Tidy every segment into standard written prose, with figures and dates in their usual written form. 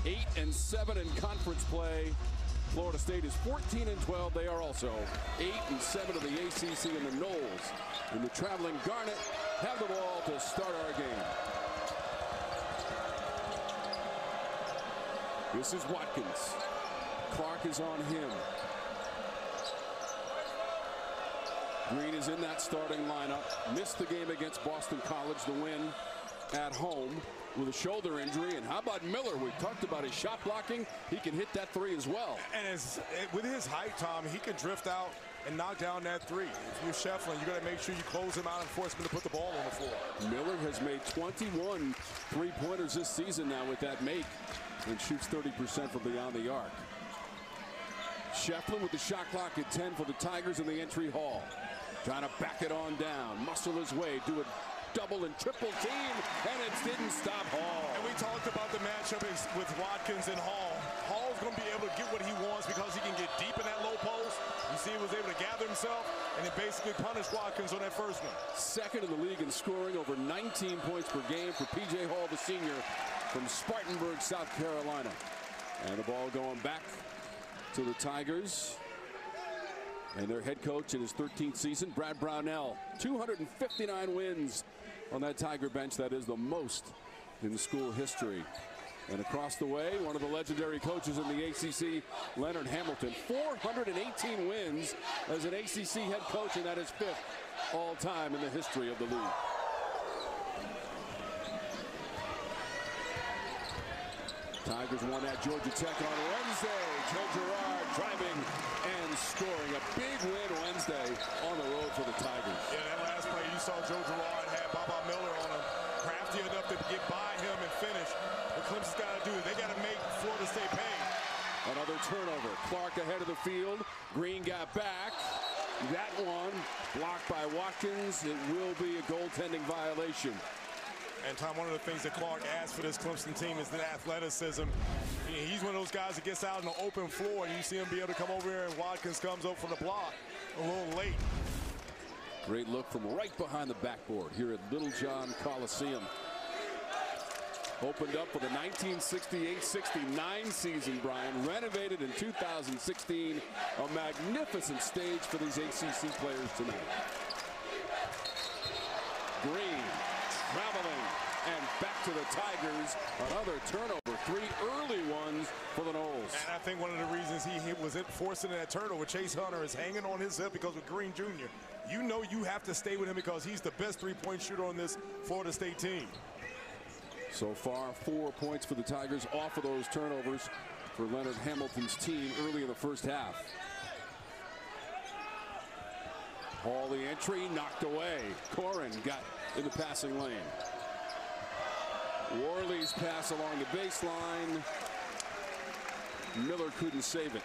8-7 in conference play. Florida State is 14-12. They are also 8-7 of the ACC, and the Noles and the traveling Garnet have the ball to start our game. This is Watkins. Clark is on him. Green is in that starting lineup. Missed the game against Boston College, the win at home with a shoulder injury. And how about Miller? We talked about his shot blocking. He can hit that three as well. And with his height, Tom, he can drift out and knock down that three. If you're Shefflin, you got to make sure you close him out and force him to put the ball on the floor. Miller has made 21 three-pointers this season now with that make, and shoots 30% from beyond the arc. Shefflin with the shot clock at 10 for the Tigers in the entry hall. Trying to back it on down, muscle his way, do a double and triple team, and it didn't stop Hall. And we talked about the matchup with Watkins and Hall. Hall's going to be able to get what he wants because he can get deep in that low post. You see he was able to gather himself, and it basically punished Watkins on that first one. Second in the league in scoring, over 19 points per game for P.J. Hall, the senior from Spartanburg, South Carolina. And the ball going back to the Tigers. And their head coach in his 13th season, Brad Brownell, 259 wins on that Tiger bench. That is the most in school history. And across the way, one of the legendary coaches in the ACC, Leonard Hamilton, 418 wins as an ACC head coach, and that is 5th all-time in the history of the league. Tigers won at Georgia Tech on Wednesday. Joe Girard driving and scoring. A big win Wednesday on the road for the Tigers. Yeah, that last play you saw Joe Girard had Baba Miller on him. Crafty enough to get by him and finish. What Clemson's got to do, they got to make Florida State pay. Another turnover. Clark ahead of the field. Green got back. That one blocked by Watkins. It will be a goaltending violation. And Tom, one of the things that Clark asked for this Clemson team is the athleticism. He's one of those guys that gets out on the open floor, and you see him be able to come over here, and Watkins comes over from the block a little late. Great look from right behind the backboard here at Little John Coliseum. Opened up for the 1968-69 season, Brian. Renovated in 2016. A magnificent stage for these ACC players tonight. Green traveling and back to the Tigers. Another turnover. 3 early ones for the Noles. And I think one of the reasons he was forcing that turnover, Chase Hunter is hanging on his hip because with Green Jr., you know you have to stay with him because he's the best three-point shooter on this Florida State team. So far, 4 points for the Tigers off of those turnovers for Leonard Hamilton's team early in the first half. Hall the entry, knocked away. Corrin got in the passing lane. Worley's pass along the baseline. Miller couldn't save it.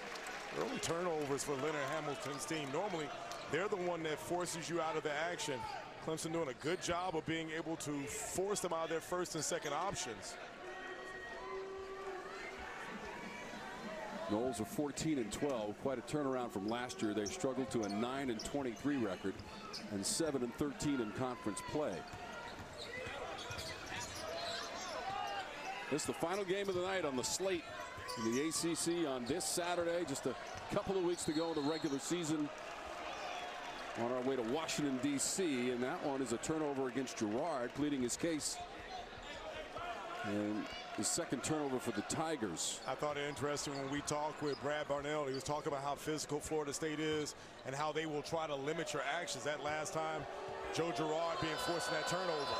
Early turnovers for Leonard Hamilton's team. Normally, they're the one that forces you out of the action. Clemson doing a good job of being able to force them out of their first and second options. Noles are 14-12, quite a turnaround from last year. They struggled to a 9-23 record and 7-13 in conference play. This is the final game of the night on the slate in the ACC on this Saturday. Just a couple of weeks to go in the regular season. On our way to Washington, D.C., and that one is a turnover against Girard, pleading his case. And his second turnover for the Tigers. I thought it interesting when we talked with Brad Barnell. He was talking about how physical Florida State is and how they will try to limit your actions. That last time, Joe Girard being forced in that turnover.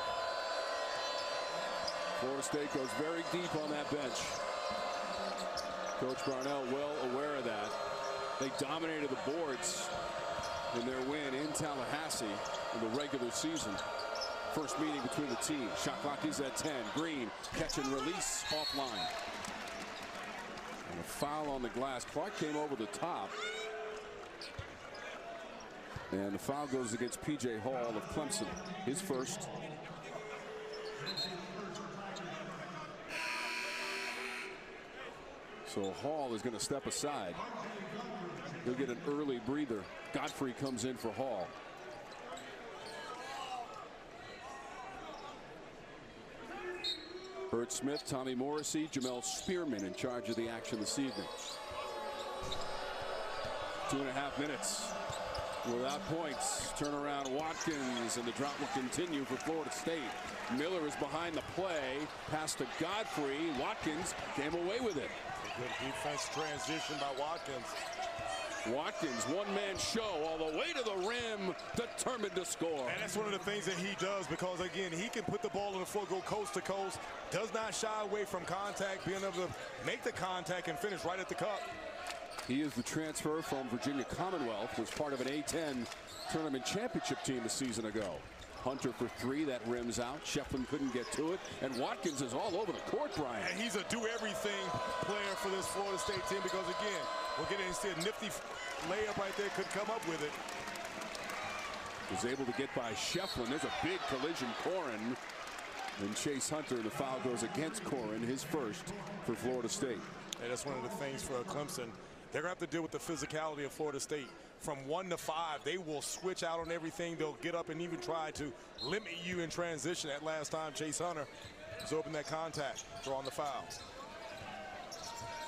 Florida State goes very deep on that bench. Coach Barnell well aware of that. They dominated the boards in their win in Tallahassee in the regular season. First meeting between the teams. Shot clock is at 10. Green, catch and release offline. And a foul on the glass. Clark came over the top. And the foul goes against P.J. Hall of Clemson. His first. So Hall is going to step aside. He'll get an early breather. Godfrey comes in for Hall. Bert Smith, Tommy Morrissey, Jamir Spearman in charge of the action this evening. 2.5 minutes without points. Turnaround Watkins, and the drought will continue for Florida State. Miller is behind the play. Pass to Godfrey. Watkins came away with it. A good defense transition by Watkins. Watkins, one-man show all the way to the rim, determined to score. And that's one of the things that he does, because, again, he can put the ball on the floor, go coast to coast, does not shy away from contact, being able to make the contact and finish right at the cup. He is the transfer from Virginia Commonwealth, was part of an A-10 tournament championship team a season ago. Hunter for three, that rims out. Shefflin couldn't get to it, and Watkins is all over the court, Brian. And he's a do-everything player for this Florida State team, because, again, we're getting to see a nifty layup right there, couldn't come up with it. Was able to get by Shefflin. There's a big collision. Corrin and Chase Hunter, the foul goes against Corrin, his first for Florida State. And that's one of the things for Clemson. They're going to have to deal with the physicality of Florida State. From 1 to 5, they will switch out on everything. They'll get up and even try to limit you in transition. That last time, Chase Hunter was open that contact, drawing the fouls.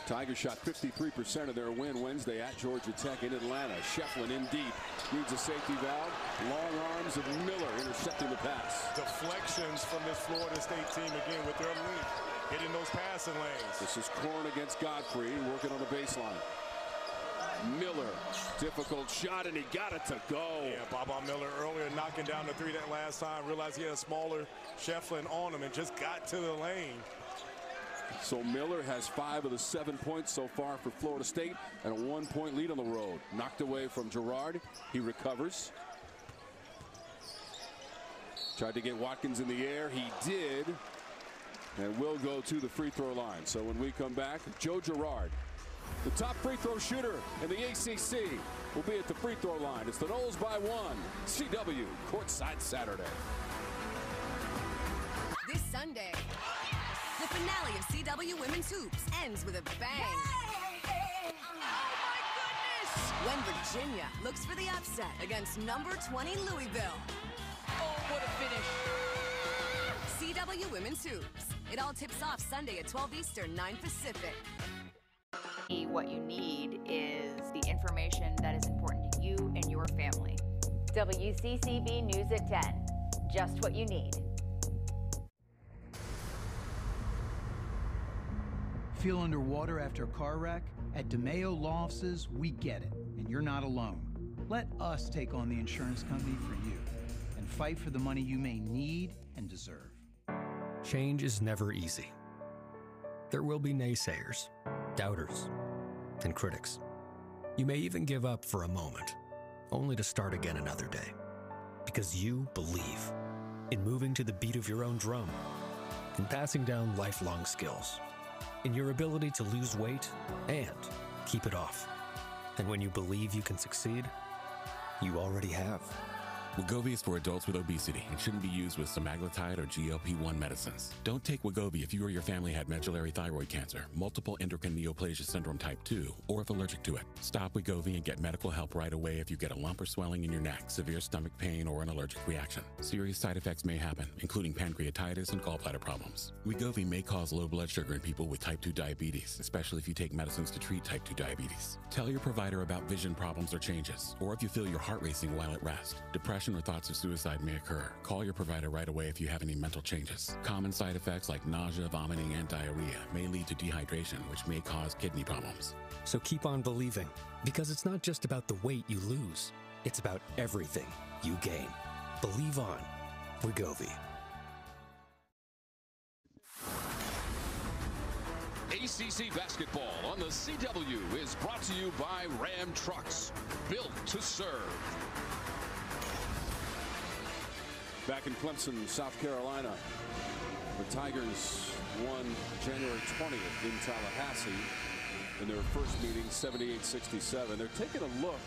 Tigers shot 53% of their win Wednesday at Georgia Tech in Atlanta. Shefflin in deep, needs a safety valve. Long arms of Miller intercepting the pass. Deflections from this Florida State team, again, with their lead, hitting those passing lanes. This is Corrin against Godfrey, working on the baseline. Miller, difficult shot, and he got it to go. Yeah, Baba Miller earlier knocking down the three that last time. Realized he had a smaller Shefflin on him and just got to the lane. So Miller has 5 of the 7 points so far for Florida State, and a 1-point lead on the road. Knocked away from Girard. He recovers. Tried to get Watkins in the air. He did. And will go to the free throw line. So when we come back, Joe Girard, the top free throw shooter in the ACC, will be at the free throw line. It's the Noles by 1. CW, courtside Saturday. This Sunday, the finale of CW Women's Hoops ends with a bang. Oh my goodness! When Virginia looks for the upset against number 20 Louisville. Oh, what a finish. CW Women's Hoops. It all tips off Sunday at 12 Eastern, 9 Pacific. What you need is the information that is important to you and your family. WCCB News at 10. Just what you need. Feel underwater after a car wreck? At DeMayo Law Offices, we get it, and you're not alone. Let us take on the insurance company for you and fight for the money you may need and deserve. Change is never easy. There will be naysayers, doubters, and critics. You may even give up for a moment, only to start again another day. Because you believe in moving to the beat of your own drum, in passing down lifelong skills, in your ability to lose weight and keep it off. And when you believe you can succeed, you already have. Wegovy is for adults with obesity and shouldn't be used with semaglutide or GLP-1 medicines. Don't take Wegovy if you or your family had medullary thyroid cancer, multiple endocrine neoplasia syndrome type 2, or if allergic to it. Stop Wegovy and get medical help right away if you get a lump or swelling in your neck, severe stomach pain, or an allergic reaction. Serious side effects may happen, including pancreatitis and gallbladder problems. Wegovy may cause low blood sugar in people with type 2 diabetes, especially if you take medicines to treat type 2 diabetes. Tell your provider about vision problems or changes, or if you feel your heart racing while at rest. Depression or thoughts of suicide may occur. Call your provider right away if you have any mental changes. Common side effects like nausea, vomiting, and diarrhea may lead to dehydration, which may cause kidney problems. So keep on believing, because it's not just about the weight you lose, it's about everything you gain. Believe on. Wegovy. ACC basketball on the CW is brought to you by Ram Trucks, built to serve. Back in Clemson, South Carolina, the Tigers won January 20th in Tallahassee in their first meeting, 78-67. They're taking a look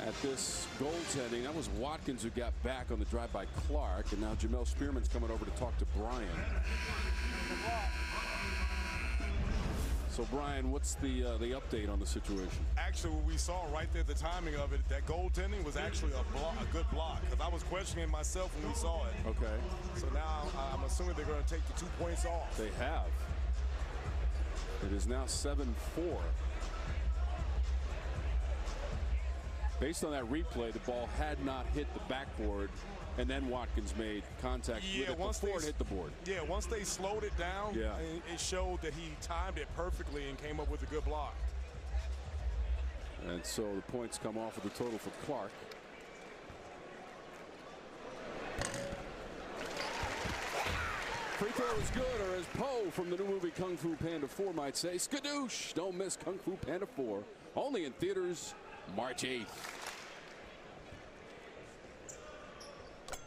at this goaltending. That was Watkins who got back on the drive by Clark, and now Jamir Spearman's coming over to talk to Brian. So Brian, what's the update on the situation? Actually, what we saw right there, the timing of it, that goaltending was actually a good block, because I was questioning myself when we saw it. Okay. So now I'm assuming they're going to take the 2 points off. They have. It is now 7-4. Based on that replay, the ball had not hit the backboard, and then Watkins made contact with it before it hit the board. Yeah, once they slowed it down, it showed that he timed it perfectly and came up with a good block. And so the points come off of the total for Clark. Free throw is good, or as Poe from the new movie Kung Fu Panda 4 might say, skadoosh! Don't miss Kung Fu Panda 4. Only in theaters March 8th.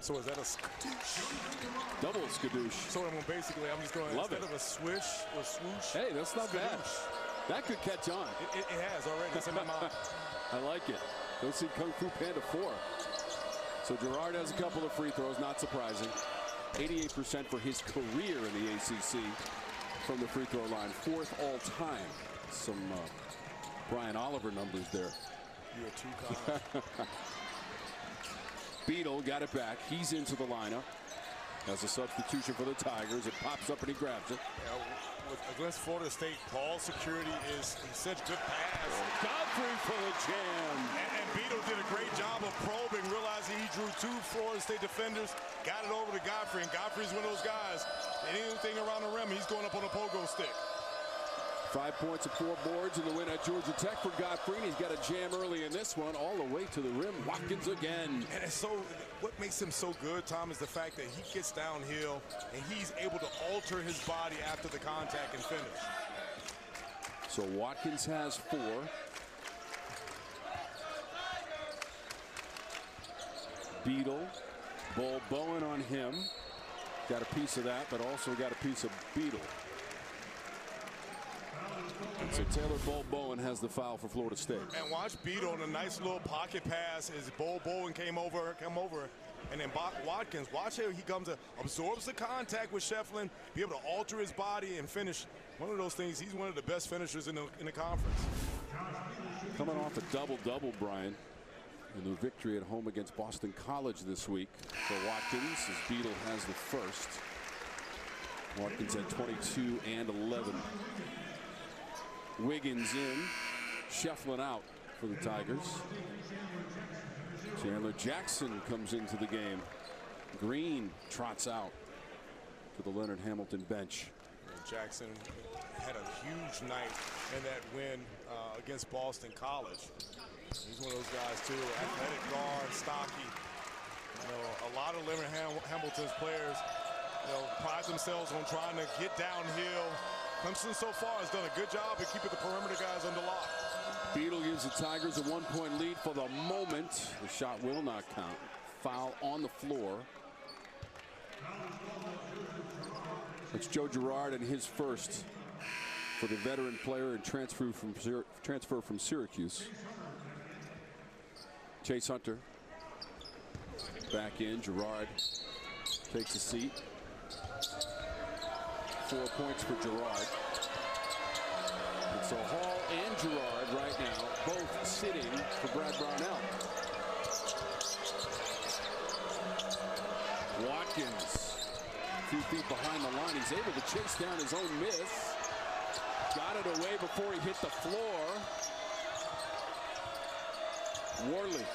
So is that a skadoosh? Double skadoosh. So basically, I'm just going, instead of a swish or swoosh. Hey, that's not bad. That could catch on. It has already. It's in my mind. I like it. Go see Kung Fu Panda 4. So Girard has a couple of free throws, not surprising. 88% for his career in the ACC from the free throw line. 4th all time. Some Brian Oliver numbers there. You're too kind. Beadle got it back. He's into the lineup. As a substitution for the Tigers, it pops up and he grabs it. Against Florida State, ball security is such good pass. Godfrey for the jam. And Beadle did a great job of probing, realizing he drew 2 Florida State defenders, got it over to Godfrey, and Godfrey's one of those guys. Anything around the rim, he's going up on a pogo stick. 5 points and 4 boards in the win at Georgia Tech for Godfrey. He's got a jam early in this one, all the way to the rim. Watkins again. And it's what makes him so good, Tom, is the fact that he gets downhill and he's able to alter his body after the contact and finish. So Watkins has 4. Beadle, Bull Bowen on him. Got a piece of that, but also got a piece of Beadle. So Taylor Bull Bowen has the foul for Florida State. And watch Beadle on a nice little pocket pass as Bull Bowen come over, and then Watkins, watch how he comes to absorbs the contact with Shefflin, be able to alter his body and finish. One of those things, he's one of the best finishers in the conference. Coming off a double-double, Brian, in the victory at home against Boston College this week for Watkins, as Beadle has the first. Watkins at 22 and 11. Wiggins in, Shefflin out for the Tigers. Chandler Jackson comes into the game. Green trots out to the Leonard Hamilton bench. Jackson had a huge night in that win against Boston College. He's one of those guys too, athletic guard, stocky. You know, a lot of Leonard Hamilton's players, pride themselves on trying to get downhill. Clemson so far has done a good job of keeping the perimeter guys under lock. Beadle gives the Tigers a 1-point lead for the moment. The shot will not count. Foul on the floor. It's Joe Girard and his first for the veteran player and transfer from Syracuse. Chase Hunter back in. Girard takes a seat. 4 points for Girard. And so Hall and Girard right now both sitting for Brad Brownell. Watkins, a few feet behind the line. He's able to chase down his own miss. Got it away before he hit the floor. Worley,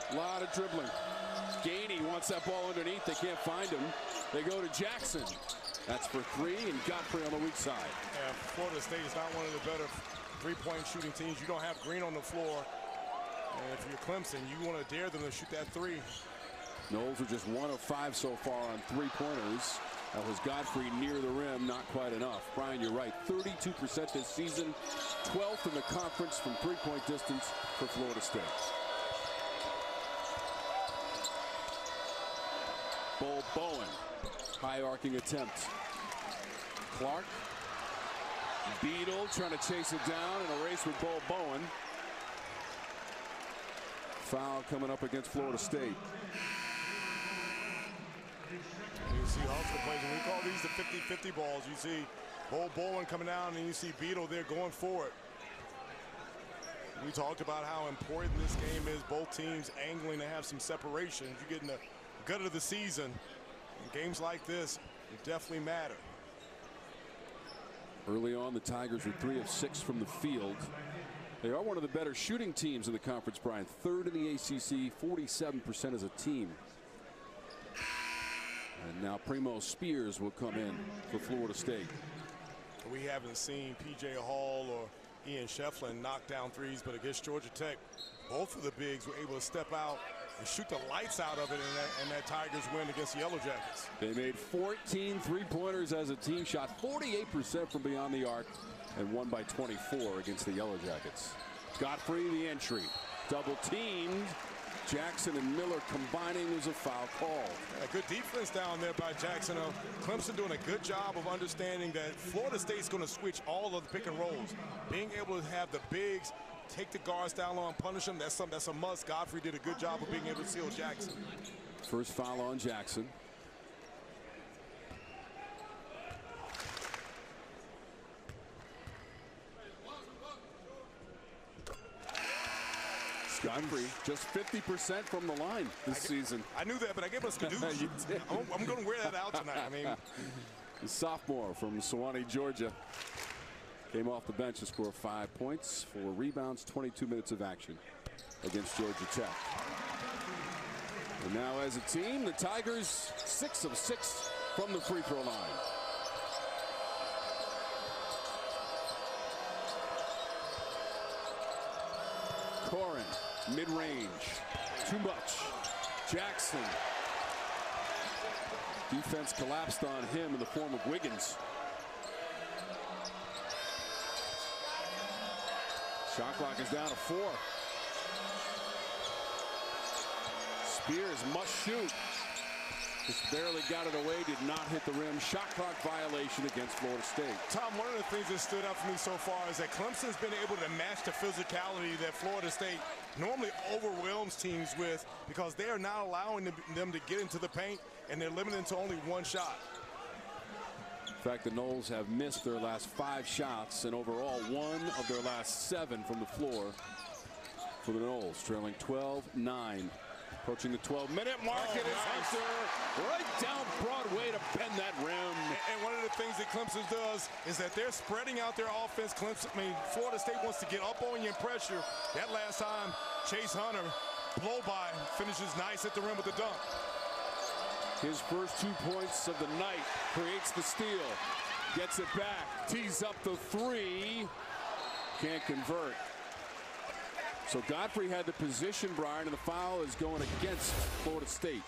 a lot of dribbling. Gainey wants that ball underneath. They can't find him. They go to Jackson. That's for 3, and Godfrey on the weak side. Yeah, Florida State is not one of the better three-point shooting teams. You don't have Green on the floor. And if you're Clemson, you want to dare them to shoot that 3. Noles are just 1 of 5 so far on 3-pointers. That was Godfrey near the rim, not quite enough. Brian, you're right, 32% this season, 12th in the conference from 3-point distance for Florida State. Bull Bowen, high arcing attempt. Clark, Beadle trying to chase it down in a race with Bull Bowen. Foul coming up against Florida State. You see Hustle plays, and we call these the 50-50 balls. You see Bo Bolin coming down, and you see Beetle there going for it. We talked about how important this game is. Both teams angling to have some separation. You get in the gut of the season. Games like this definitely matter. Early on, the Tigers were 3 of 6 from the field. They are one of the better shooting teams in the conference, Brian. 3rd in the ACC, 47% as a team. And now Primo Spears will come in for Florida State. We haven't seen P.J. Hall or Ian Shefflin knock down threes, but against Georgia Tech, both of the bigs were able to step out and shoot the lights out of it in that Tigers win against the Yellow Jackets. They made 14 three-pointers as a team, shot 48% from beyond the arc, and won by 24 against the Yellow Jackets. Godfrey, the entry. Double teamed. Jackson and Miller combining was a foul call. Yeah, good defense down there by Jackson. Clemson doing a good job of understanding that Florida State's going to switch all of the pick and rolls. Being able to have the bigs take the guards down low and punish them, that's a must. Godfrey did a good job of being able to seal Jackson. First foul on Jackson. Godfrey just 50% from the line this season. I knew that, but I gave us Skadoosh. I'm going to wear that out tonight. I mean, the sophomore from Sewanee, Georgia, came off the bench to score 5 points, 4 rebounds, 22 minutes of action against Georgia Tech. And now, as a team, the Tigers 6 of 6 from the free throw line. Corin. Mid-range, too much. Jackson. Defense collapsed on him in the form of Wiggins. Shot clock is down to 4. Spears must shoot. Just barely got it away, did not hit the rim. Shot clock violation against Florida State. Tom, one of the things that stood out for me so far is that Clemson's been able to match the physicality that Florida State normally overwhelms teams with, because they are not allowing them to get into the paint, and they're limited to only 1 shot. In fact, the Noles have missed their last 5 shots, and overall 1 of their last 7 from the floor for the Noles, trailing 12-9. Approaching the 12-minute mark, and it's Hunter right down Broadway to bend that rim. And one of the things that Clemson does is that they're spreading out their offense. Florida State wants to get up on you and pressure. That last time, Chase Hunter, blow by, finishes nice at the rim with the dunk. His first 2 points of the night, creates the steal, gets it back, tees up the 3, can't convert. So Godfrey had the position, Brian, and the foul is going against Florida State.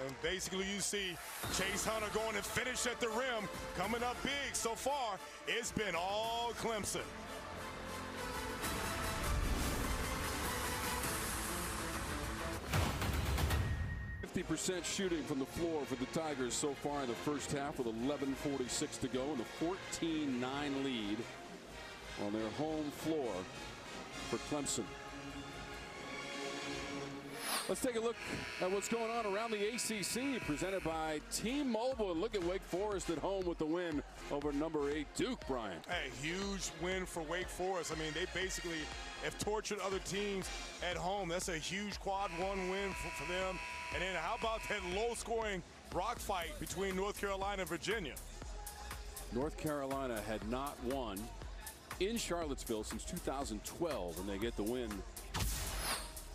And basically you see Chase Hunter going to finish at the rim, coming up big. So far, it's been all Clemson. %50 shooting from the floor for the Tigers so far in the first half, with 11:46 to go and the 14-9 lead on their home floor for Clemson. Let's take a look at what's going on around the ACC, presented by T-Mobile. And look at Wake Forest at home with the win over number 8 Duke, Brian. A huge win for Wake Forest. I mean, they basically have tortured other teams at home. That's a huge quad 1 win for them. And then how about that low-scoring rock fight between North Carolina and Virginia? North Carolina had not won in Charlottesville since 2012, and they get the win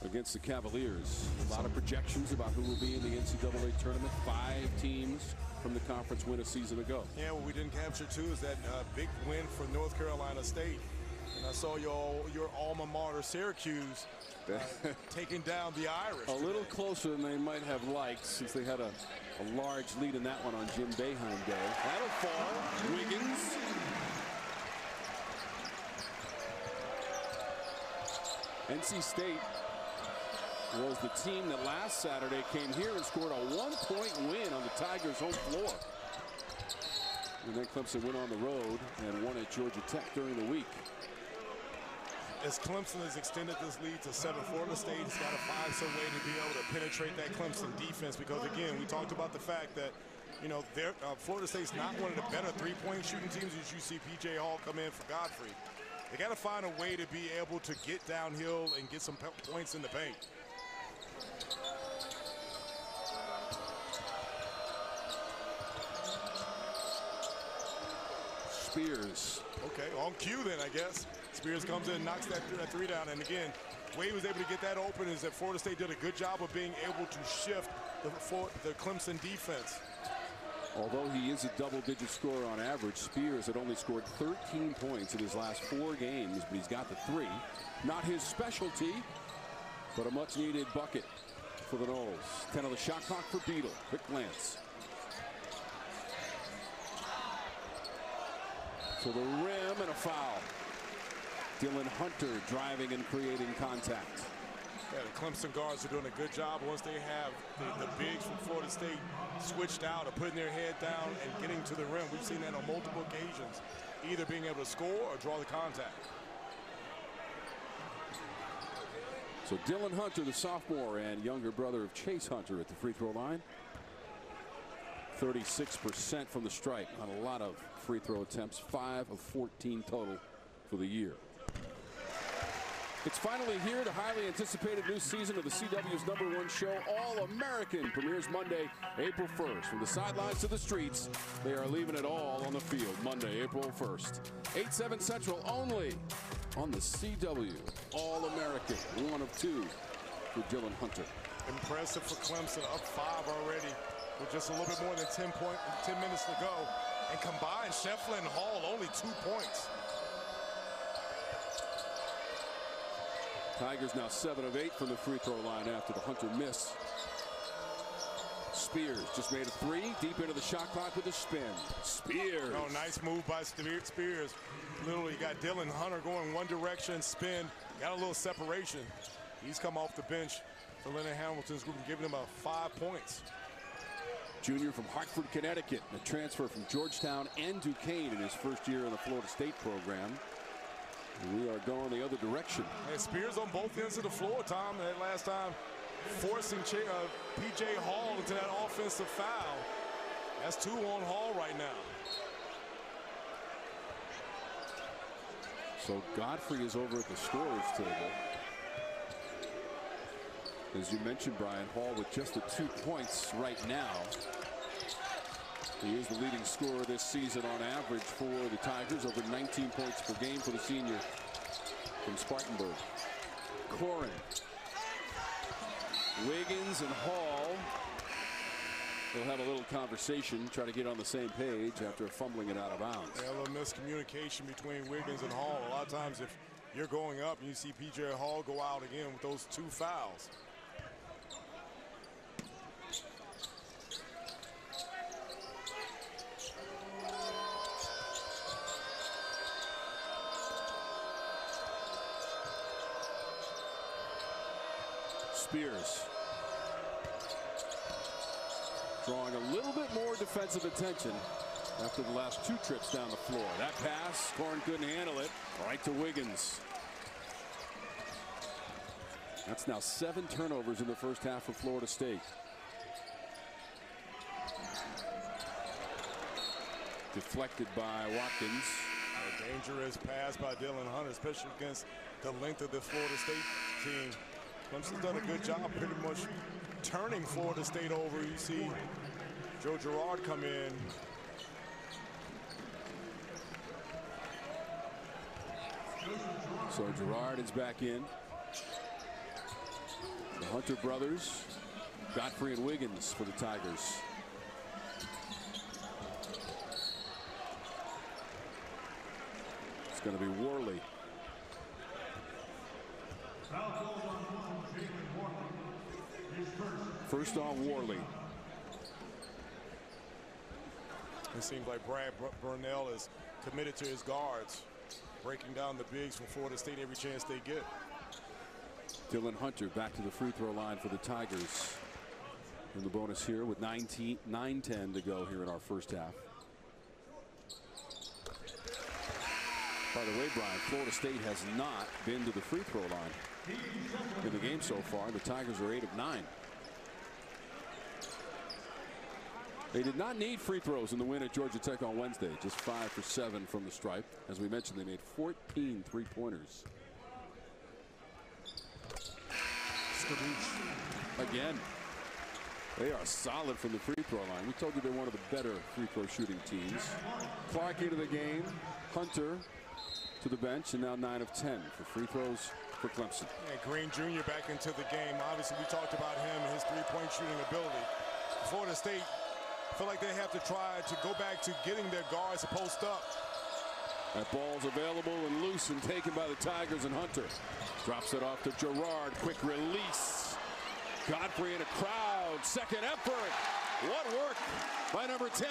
against the Cavaliers. A lot of projections about who will be in the NCAA tournament. 5 teams from the conference win a season ago. Yeah, what we didn't capture too is that big win for North Carolina State. And I saw your alma mater, Syracuse, taking down the Irish. A little closer than they might have liked, since they had a large lead in that one on Jim Boeheim Day. That'll fall. Wiggins. NC State was the team that last Saturday came here and scored a 1-point win on the Tigers' home floor. And then Clemson went on the road and won at Georgia Tech during the week. As Clemson has extended this lead to 7, Florida State has got to find some way to be able to penetrate that Clemson defense, because again, we talked about the fact that you know, Florida State's not one of the better three-point shooting teams as you see P.J. Hall come in for Godfrey. They got to find a way to be able to get downhill and get some points in the paint. Spears. Okay, on cue then, I guess. Spears comes in and knocks that three down. And again, the way he was able to get that open is that Florida State did a good job of being able to shift the Clemson defense. Although he is a double-digit scorer on average, Spears had only scored 13 points in his last 4 games, but he's got the 3. Not his specialty, but a much-needed bucket for the Noles. 10 on the shot clock for Beadle. Quick glance. To the rim and a foul. Dylan Hunter driving and creating contact. Yeah, the Clemson guards are doing a good job once they have the bigs from Florida State switched out of putting their head down and getting to the rim. We've seen that on multiple occasions, either being able to score or draw the contact. So Dylan Hunter, the sophomore and younger brother of Chase Hunter, at the free throw line. 36% from the stripe on a lot of free throw attempts. 5 of 14 total for the year. It's finally here. The highly anticipated new season of the CW's #1 show, All American, premieres Monday, April 1st. From the sidelines to the streets, they are leaving it all on the field. Monday, April 1st. 8/7 Central only on the CW. All American, 1 of 2 for Dylan Hunter. Impressive for Clemson, up 5 already with just a little bit more than 10 minutes to go. And combined, Scheffler and Hall only 2 points. Tigers now 7 of 8 from the free throw line after the Hunter miss. Spears just made a 3, deep into the shot clock with a spin. Spears. Oh, nice move by Spears. Literally got Dylan Hunter going one direction, spin, got a little separation. He's come off the bench for Leonard Hamilton's group and giving him 5 points. Junior from Hartford, Connecticut, a transfer from Georgetown and Duquesne in his first year in the Florida State program. We are going the other direction. And Spears on both ends of the floor, Tom. That last time forcing P.J. Hall into that offensive foul. That's 2 on Hall right now. So Godfrey is over at the scorer's table. As you mentioned, Brian, Hall with just the 2 points right now. He is the leading scorer this season on average for the Tigers, over 19 points per game for the senior from Spartanburg. Corin, Wiggins, and Hall will have a little conversation, try to get on the same page after fumbling it out of bounds. Yeah, a little miscommunication between Wiggins and Hall. A lot of times if you're going up and you see P.J. Hall go out again with those 2 fouls. Spears drawing a little bit more defensive attention after the last 2 trips down the floor. That pass, Corin couldn't handle it. Right to Wiggins. That's now 7 turnovers in the first half for Florida State. Deflected by Watkins. A dangerous pass by Dylan Hunter, especially against the length of the Florida State team. Clemson's done a good job pretty much turning Florida State over. You see Joe Girard come in. So Girard is back in. The Hunter brothers, Godfrey and Wiggins for the Tigers. It's going to be Worley. First on Worley. It seems like Brad Burnell is committed to his guards, breaking down the bigs from Florida State every chance they get. Dylan Hunter back to the free throw line for the Tigers. In the bonus here with 9:10 to go here in our first half. By the way, Brian, Florida State has not been to the free throw line in the game so far. The Tigers are 8 of 9. They did not need free throws in the win at Georgia Tech on Wednesday. Just 5 for 7 from the stripe. As we mentioned, they made 14 three-pointers. Again, they are solid from the free throw line. We told you they're one of the better free throw shooting teams. Clark into the game. Hunter to the bench, and now 9 of 10 for free throws for Clemson. Yeah, Green Jr. back into the game. Obviously, we talked about him and his three-point shooting ability. Florida State feel like they have to try to go back to getting their guards to post up. That ball's available and loose and taken by the Tigers, and Hunter drops it off to Girard. Quick release. Godfrey in a crowd. Second effort. What work by number 10.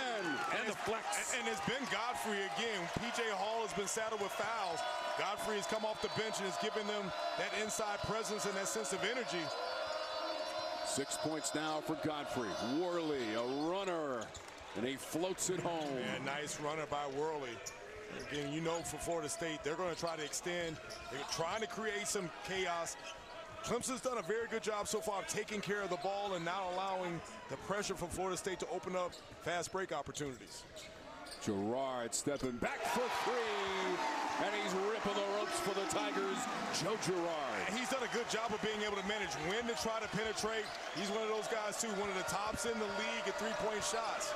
And the flex. And it's been Godfrey again. P.J. Hall has been saddled with fouls. Godfrey has come off the bench and has given them that inside presence and that sense of energy. 6 points now for Godfrey. Worley, a runner, and he floats it home. Yeah, nice runner by Worley. Again, you know, for Florida State, they're going to try to extend. They're trying to create some chaos. Clemson's done a very good job so far of taking care of the ball and not allowing the pressure from Florida State to open up fast break opportunities. Girard stepping back for three, and he's ripping the ropes for the Tigers. Joe Girard. And he's done a good job of being able to manage when to try to penetrate. He's one of those guys, too, one of the tops in the league at three-point shots.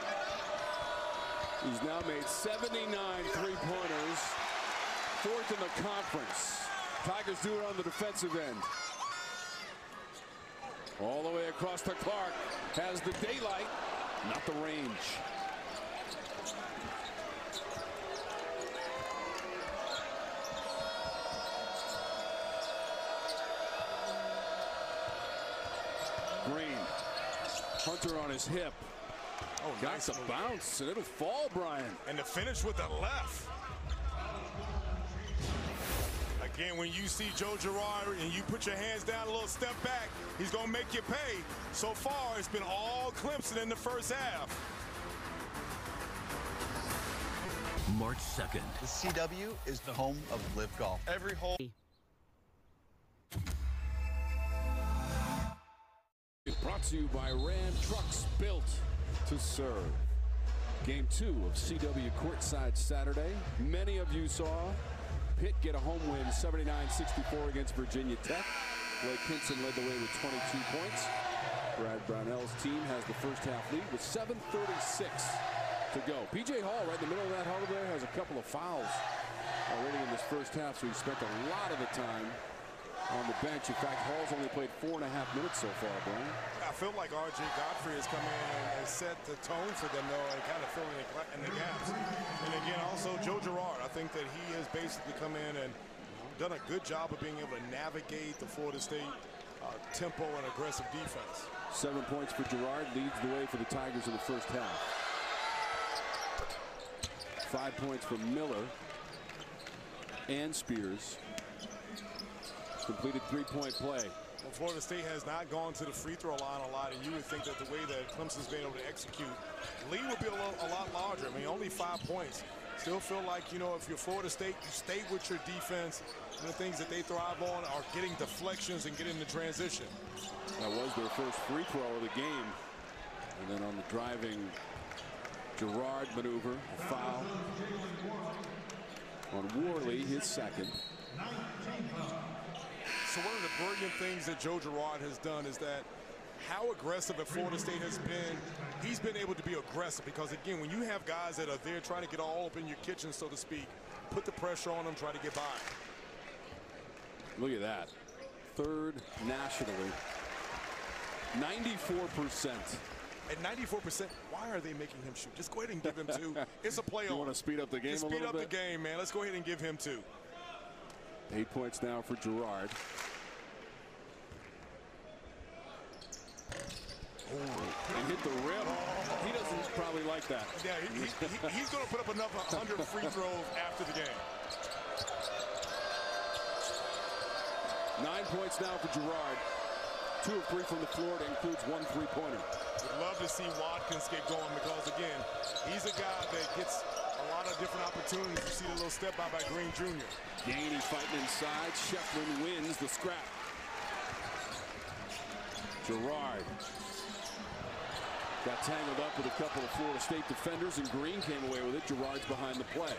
He's now made 79 three-pointers, 4th in the conference. Tigers do it on the defensive end. All the way across to Clark. Has the daylight, not the range. Green. Hunter on his hip. Oh, got nice the bounce, and it'll fall, Brian. And the finish with the left. Again, when you see Joe Girard and you put your hands down, a little step back, he's going to make you pay. So far, it's been all Clemson in the first half. March 2nd. The CW is the home of Live Golf. Every hole. Brought to you by Ram Trucks, built to serve. Game 2 of CW Courtside Saturday. Many of you saw Pitt get a home win 79-64 against Virginia Tech. Blake Hinson led the way with 22 points. Brad Brownell's team has the first half lead with 7:36 to go. P.J. Hall right in the middle of that huddle there has a couple of fouls already in this first half, so he spent a lot of the time on the bench. In fact, Hall's only played 4.5 minutes so far, Brian. I feel like R.J. Godfrey has come in and set the tone for them, though, and kind of filling in the gaps. And again, also Joe Girard, I think that he has basically come in and done a good job of being able to navigate the Florida State tempo and aggressive defense. 7 points for Girard, leads the way for the Tigers in the first half. 5 points for Miller and Spears. Completed three-point play. Well, Florida State has not gone to the free throw line a lot, and you would think that the way that Clemson's been able to execute, the lead would be a lot larger. I mean, only 5 points. Still feel like, you know, if you're Florida State, you stay with your defense. And the things that they thrive on are getting deflections and getting the transition. That was their first free throw of the game. And then on the driving Girard maneuver, a foul on Worley, his second. So one of the brilliant things that Joe Girard has done is that how aggressive at Florida State has been. He's been able to be aggressive because, again, when you have guys that are there trying to get all up in your kitchen, so to speak, put the pressure on them, try to get by. Look at that. Third nationally. 94%. At 94%, why are they making him shoot? Just go ahead and give him 2. It's a play You on. want to speed up the game a little bit? Speed up the game, man. Let's go ahead and give him 2. 8 points now for Girard. And hit the rim. He doesn't probably like that. Yeah, he's going to put up another 100 free throws after the game. 9 points now for Girard. 2 of 3 from the floor. That includes 1 three-pointer. Would love to see Watkins get going because, again, he's a guy that gets a lot of different opportunities. You see the little step out by Green Jr. Gainey fighting inside. Shefflin wins the scrap. Girard. Got tangled up with a couple of Florida State defenders, and Green came away with it. Girard's behind the play.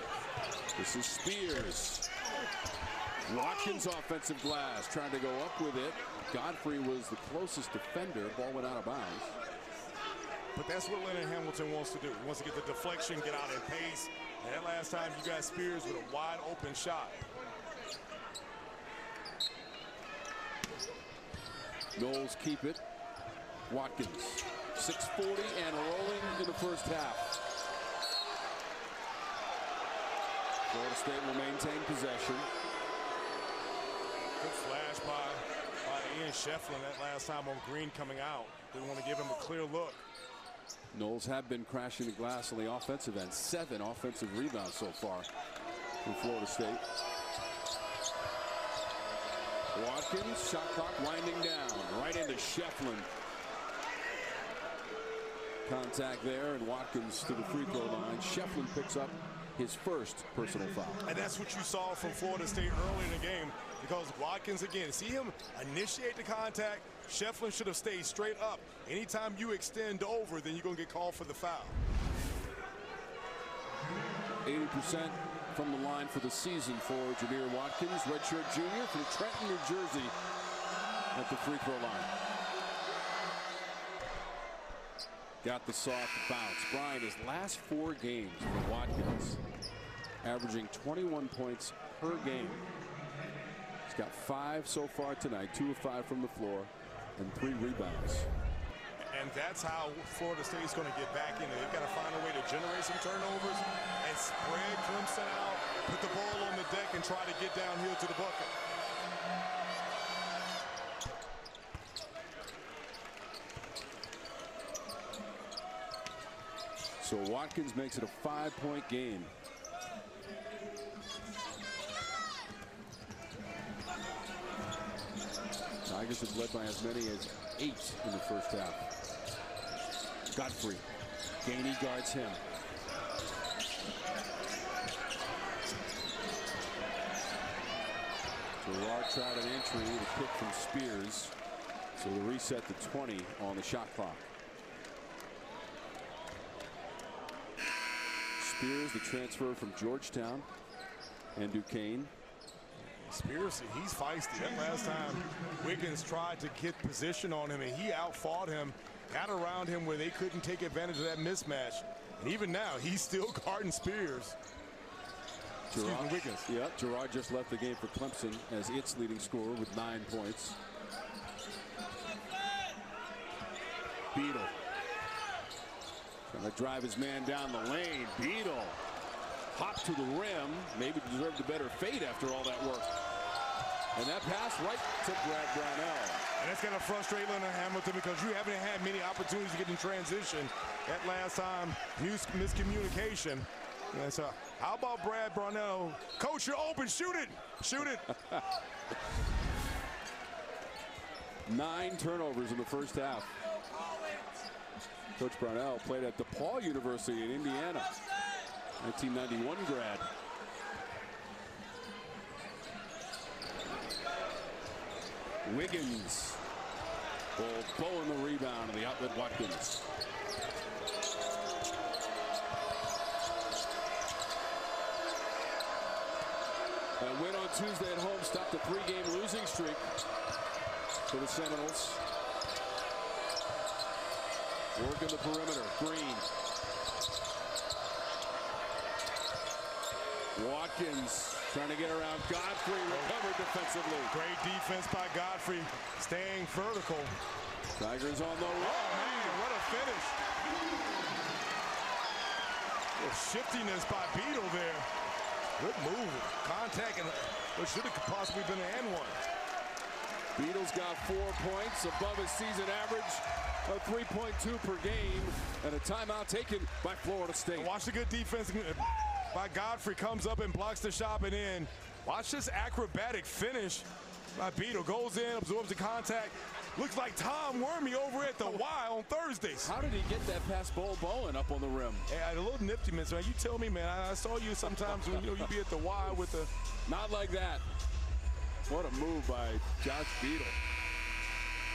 This is Spears. Watkins offensive glass, trying to go up with it. Godfrey was the closest defender. Ball went out of bounds. But that's what Leonard Hamilton wants to do. He wants to get the deflection, get out in pace. And that last time you got Spears with a wide open shot. Noles keep it. Watkins, 6:40 and rolling in the first half. Florida State will maintain possession. Good flash by Ian Shefflin that last time on Green coming out. Didn't want to give him a clear look. Noles have been crashing the glass on the offensive end. 7 offensive rebounds so far from Florida State. Watkins, shot clock winding down. Right into Shefflin. Contact there, and Watkins to the free throw line. Shefflin picks up his first personal foul. And that's what you saw from Florida State early in the game, because Watkins, again, see him initiate the contact. Shefflin should have stayed straight up. Anytime you extend over, then you're going to get called for the foul. 80% from the line for the season for Jamir Watkins, redshirt junior from Trenton, New Jersey, at the free throw line. Got the soft bounce. Bryant, his last 4 games for Watkins, averaging 21 points per game. He's got 5 so far tonight, 2 of 5 from the floor, and 3 rebounds. And that's how Florida State's going to get back in it. They've got to find a way to generate some turnovers and spread Clemson out, put the ball on the deck, and try to get downhill to the bucket. So Watkins makes it a 5-point game. Tigers have led by as many as 8 in the first half. Godfrey, Gainey guards him. Girard tried an entry, the kick from Spears. So the reset to 20 on the shot clock. Spears, the transfer from Georgetown and Duquesne. Spears, he's feisty. That last time Wiggins tried to get position on him, and he outfought him, got around him where they couldn't take advantage of that mismatch. And even now, he's still guarding Spears. Girard, Wiggins. Yeah, Girard just left the game for Clemson as its leading scorer with 9 points. Beadle trying to drive his man down the lane. Beadle hopped to the rim. Maybe deserved a better fate after all that work. And that pass right to Brad Brownell. And that's going to frustrate Leonard Hamilton, because you haven't had many opportunities to get in transition. That last time, miscommunication. And so, how about Brad Brownell? Coach, you're open. Shoot it. Shoot it. 9 turnovers in the first half. Coach Brownell played at DePaul University in Indiana. 1991 grad. Wiggins will bow in the rebound, and the outlet Watkins. A win on Tuesday at home stopped a 3-game losing streak for the Seminoles. Working the perimeter. Green. Watkins trying to get around Godfrey, recovered defensively. Great defense by Godfrey, staying vertical. Tigers on the run. Oh, man, what a finish. The shiftiness by Beadle there. Good move. Contact, and what should have possibly been an and one. Beadle's got 4 points above his season average of 3.2 per game, and a timeout taken by Florida State. And watch the good defense by Godfrey, comes up and blocks the shot and in. Watch this acrobatic finish by Beadle. Goes in, absorbs the contact. Looks like Tom Wormy over at the Y on Thursdays. How did he get that past Bo Bowen up on the rim? Yeah, a little nifty, man. So you tell me, man. I saw you sometimes when you be at the Y with the. Not like that. What a move by Josh Beadle.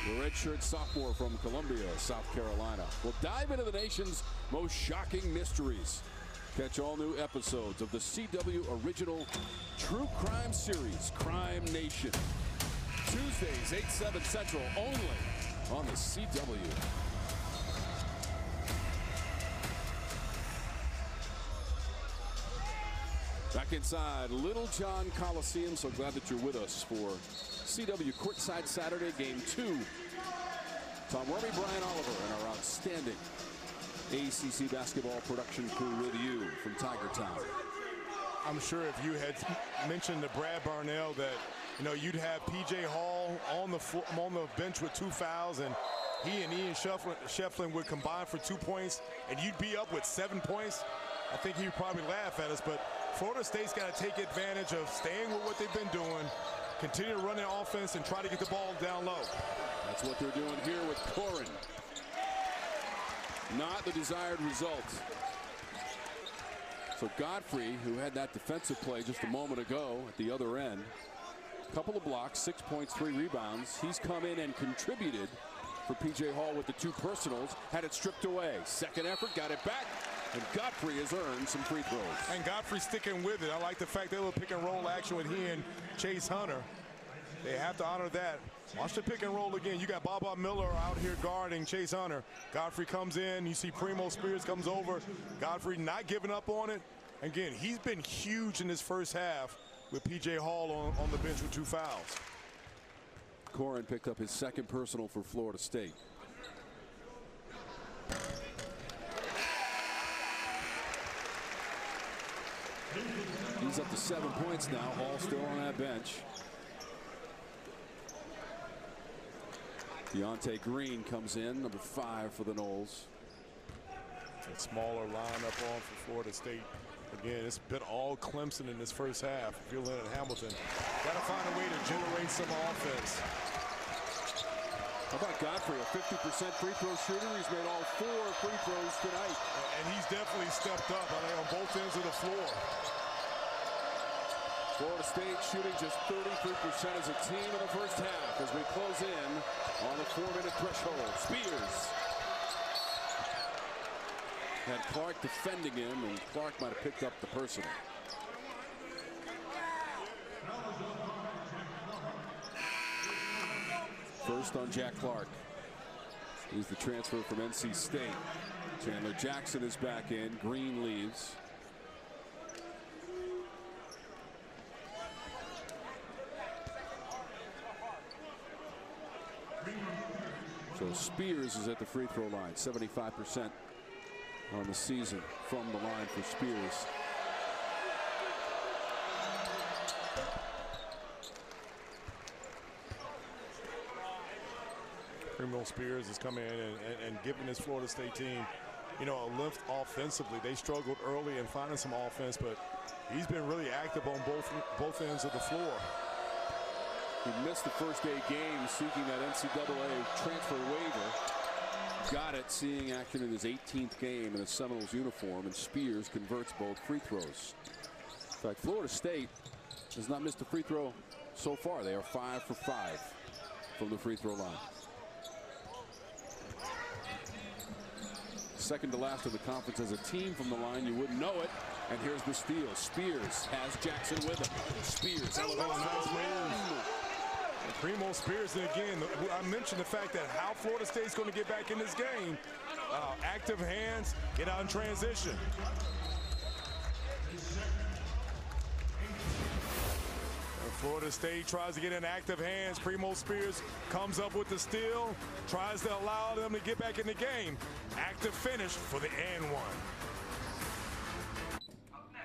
the redshirt sophomore from Columbia, South Carolina. We'll dive into the nation's most shocking mysteries. Catch all new episodes of the CW original True Crime series, Crime Nation. Tuesdays, 8, 7 Central, only on the CW. Back inside Little John Coliseum. So glad that you're with us for CW Courtside Saturday, Game 2. Tom Wormy, Brian Oliver, and our outstanding ACC basketball production crew with you from Tiger Town. I'm sure if you had mentioned to Brad Barnell that, you know, you'd have P.J. Hall on the bench with 2 fouls, and he and Ian Shefflin would combine for 2 points, and you'd be up with 7 points, I think he'd probably laugh at us. But Florida State's got to take advantage of staying with what they've been doing, continue to run their offense, and try to get the ball down low. That's what they're doing here with Corin. Not the desired result. So Godfrey, who had that defensive play just a moment ago at the other end, couple of blocks, 6 points, 3 rebounds. He's come in and contributed for P.J. Hall with the 2 personals, had it stripped away. Second effort, got it back, and Godfrey has earned some free throws. And Godfrey sticking with it. I like the fact they were pick and roll action with he and Chase Hunter. They have to honor that. Watch the pick and roll again. You got Baba Miller out here guarding Chase Hunter. Godfrey comes in. You see Primo Spears comes over. Godfrey not giving up on it. Again, he's been huge in this first half with P.J. Hall on the bench with 2 fouls. Corin picked up his second personal for Florida State. He's up to 7 points now. Hall still on that bench. Deontay Green comes in, number 5 for the Noles. A smaller lineup on for Florida State. Again, it's been all Clemson in this first half. Gillen and Hamilton got to find a way to generate some offense. How about Godfrey, a 50% free throw shooter? He's made all 4 free throws tonight. And he's definitely stepped up, I think, on both ends of the floor. Florida State shooting just 33% as a team in the first half as we close in on the 4-minute threshold. Spears had Clark defending him, and Clark might have picked up the personal. First on Jack Clark. He's the transfer from NC State. Chandler Jackson is back in. Green leaves. So Spears is at the free throw line. 75% on the season from the line for Spears. Primo Spears has come in and given this Florida State team, you know, a lift offensively. They struggled early in finding some offense, but he's been really active on both ends of the floor. He missed the first 8 games seeking that NCAA transfer waiver. Got it, seeing action in his 18th game in a Seminoles uniform, and Spears converts both free throws. In fact, Florida State has not missed a free throw so far. They are 5 for 5 from the free throw line. Second to last in the conference as a team from the line. You wouldn't know it. And here's the steal. Spears has Jackson with him. Spears elevates. Primo Spears, and again, I mentioned the fact that how Florida State's going to get back in this game. Active hands, get out in transition. And Florida State tries to get in active hands. Primo Spears comes up with the steal, tries to allow them to get back in the game. Active finish for the and one.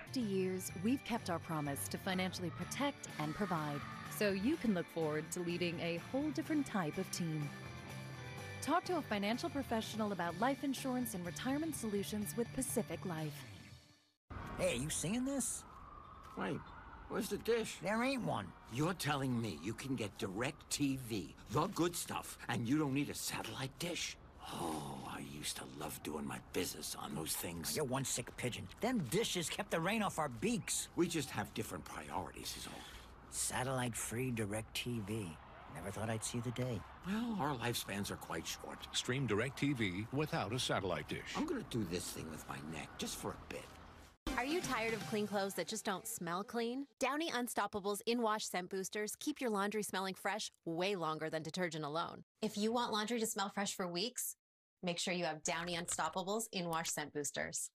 50 years, we've kept our promise to financially protect and provide, so you can look forward to leading a whole different type of team. Talk to a financial professional about life insurance and retirement solutions with Pacific Life. Hey, you seeing this? Wait, where's the dish? There ain't one. You're telling me you can get direct TV, the good stuff, and you don't need a satellite dish? Oh, I used to love doing my business on those things. You're one sick pigeon. Them dishes kept the rain off our beaks. We just have different priorities is all. Satellite-free direct TV. Never thought I'd see the day. Well, our lifespans are quite short. Stream DirecTV without a satellite dish. I'm gonna do this thing with my neck just for a bit. Are you tired of clean clothes that just don't smell clean? Downy Unstoppable's in-wash scent boosters keep your laundry smelling fresh way longer than detergent alone. If you want laundry to smell fresh for weeks, make sure you have Downy Unstoppable's in-wash scent boosters.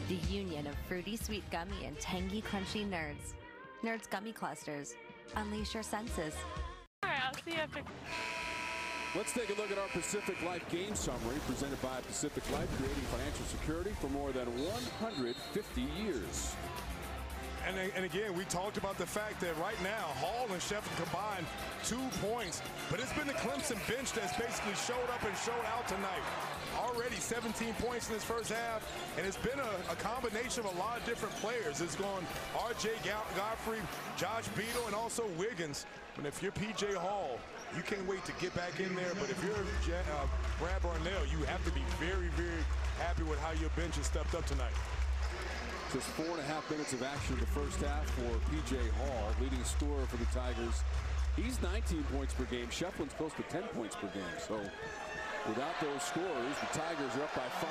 The union of fruity sweet gummy and tangy crunchy nerds. Nerds Gummy Clusters. Unleash your senses. All right, I'll see you after. Let's take a look at our Pacific Life game summary presented by Pacific Life, creating financial security for more than 150 years. And again, we talked about the fact that right now, Hall and Shefflin combined 2 points, but it's been the Clemson bench that's basically showed up and showed out tonight. Already 17 points in this first half, and it's been a combination of a lot of different players. It's gone R.J. Godfrey, Josh Beadle, and also Wiggins. And if you're P.J. Hall, you can't wait to get back in there. But if you're Brad Barnell, you have to be very, very happy with how your bench has stepped up tonight. Just 4.5 minutes of action in the first half for P.J. Hall, leading scorer for the Tigers. He's 19 points per game. Shefflin's close to 10 points per game. So without those scorers, the Tigers are up by 5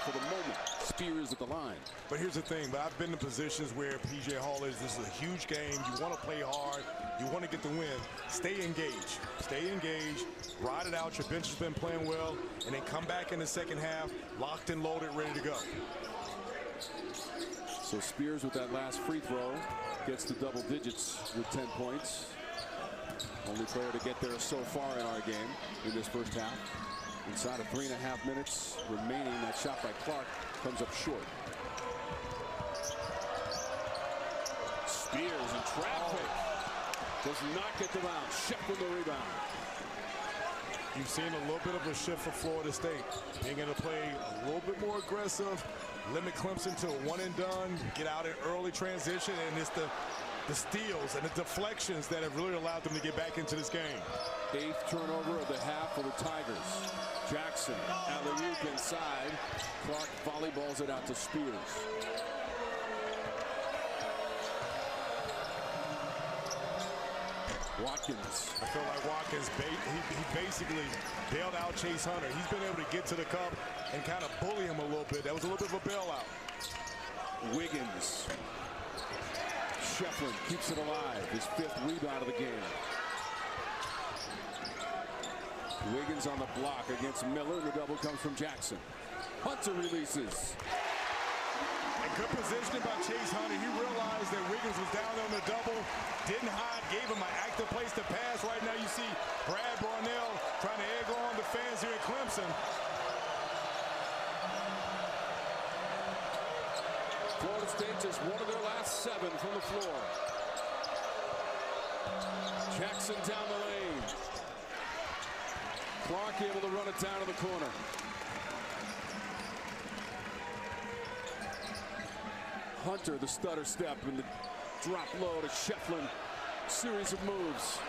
for the moment. Spears at the line. But here's the thing, but I've been in positions where P.J. Hall is. This is a huge game. You want to play hard. You want to get the win. Stay engaged. Stay engaged. Ride it out. Your bench has been playing well. And then come back in the second half, locked and loaded, ready to go. So Spears with that last free throw gets to double digits with 10 points. Only player to get there so far in our game in this first half. Inside of 3.5 minutes remaining, that shot by Clark comes up short. Spears in traffic. Does not get the bounce. Shefflin the rebound. You've seen a little bit of a shift for Florida State. Being able to play a little bit more aggressive, limit Clemson to a one and done, get out in early transition, and it's the steals and the deflections that have really allowed them to get back into this game. 8th turnover of the half for the Tigers. Jackson, alley-oop inside. Clark volleyballs it out to Spears. Watkins. I feel like Watkins, he basically bailed out Chase Hunter. He's been able to get to the cup and kind of bully him a little bit. That was a little bit of a bailout. Wiggins. Shefflin keeps it alive. His 5th rebound of the game. Wiggins on the block against Miller. The double comes from Jackson. Hunter releases. And good positioning by Chase Hunter. He realized that Wiggins was down on the double. Didn't hide, gave him an active place to pass. Right now you see Brad Barnell trying to egg on the fans here at Clemson. Florida State just one of their last 7 from the floor. Jackson down the lane. Clark able to run it down to the corner. Hunter, the stutter step and the drop low to Shefflin. Series of moves.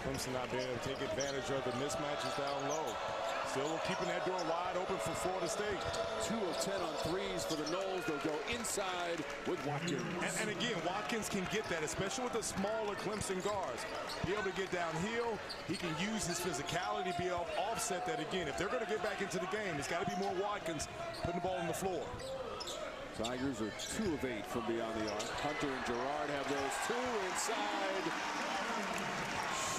Clemson not being able to take advantage of the mismatches down low. Still keeping that door wide open for Florida State. 2 of 10 on threes for the Noles. They'll go inside with Watkins. And again, Watkins can get that, especially with the smaller Clemson guards. Be able to get downhill. He can use his physicality to be able to offset that again. If they're going to get back into the game, it's got to be more Watkins putting the ball on the floor. Tigers are 2 of 8 from beyond the arc. Hunter and Girard have those 2 inside.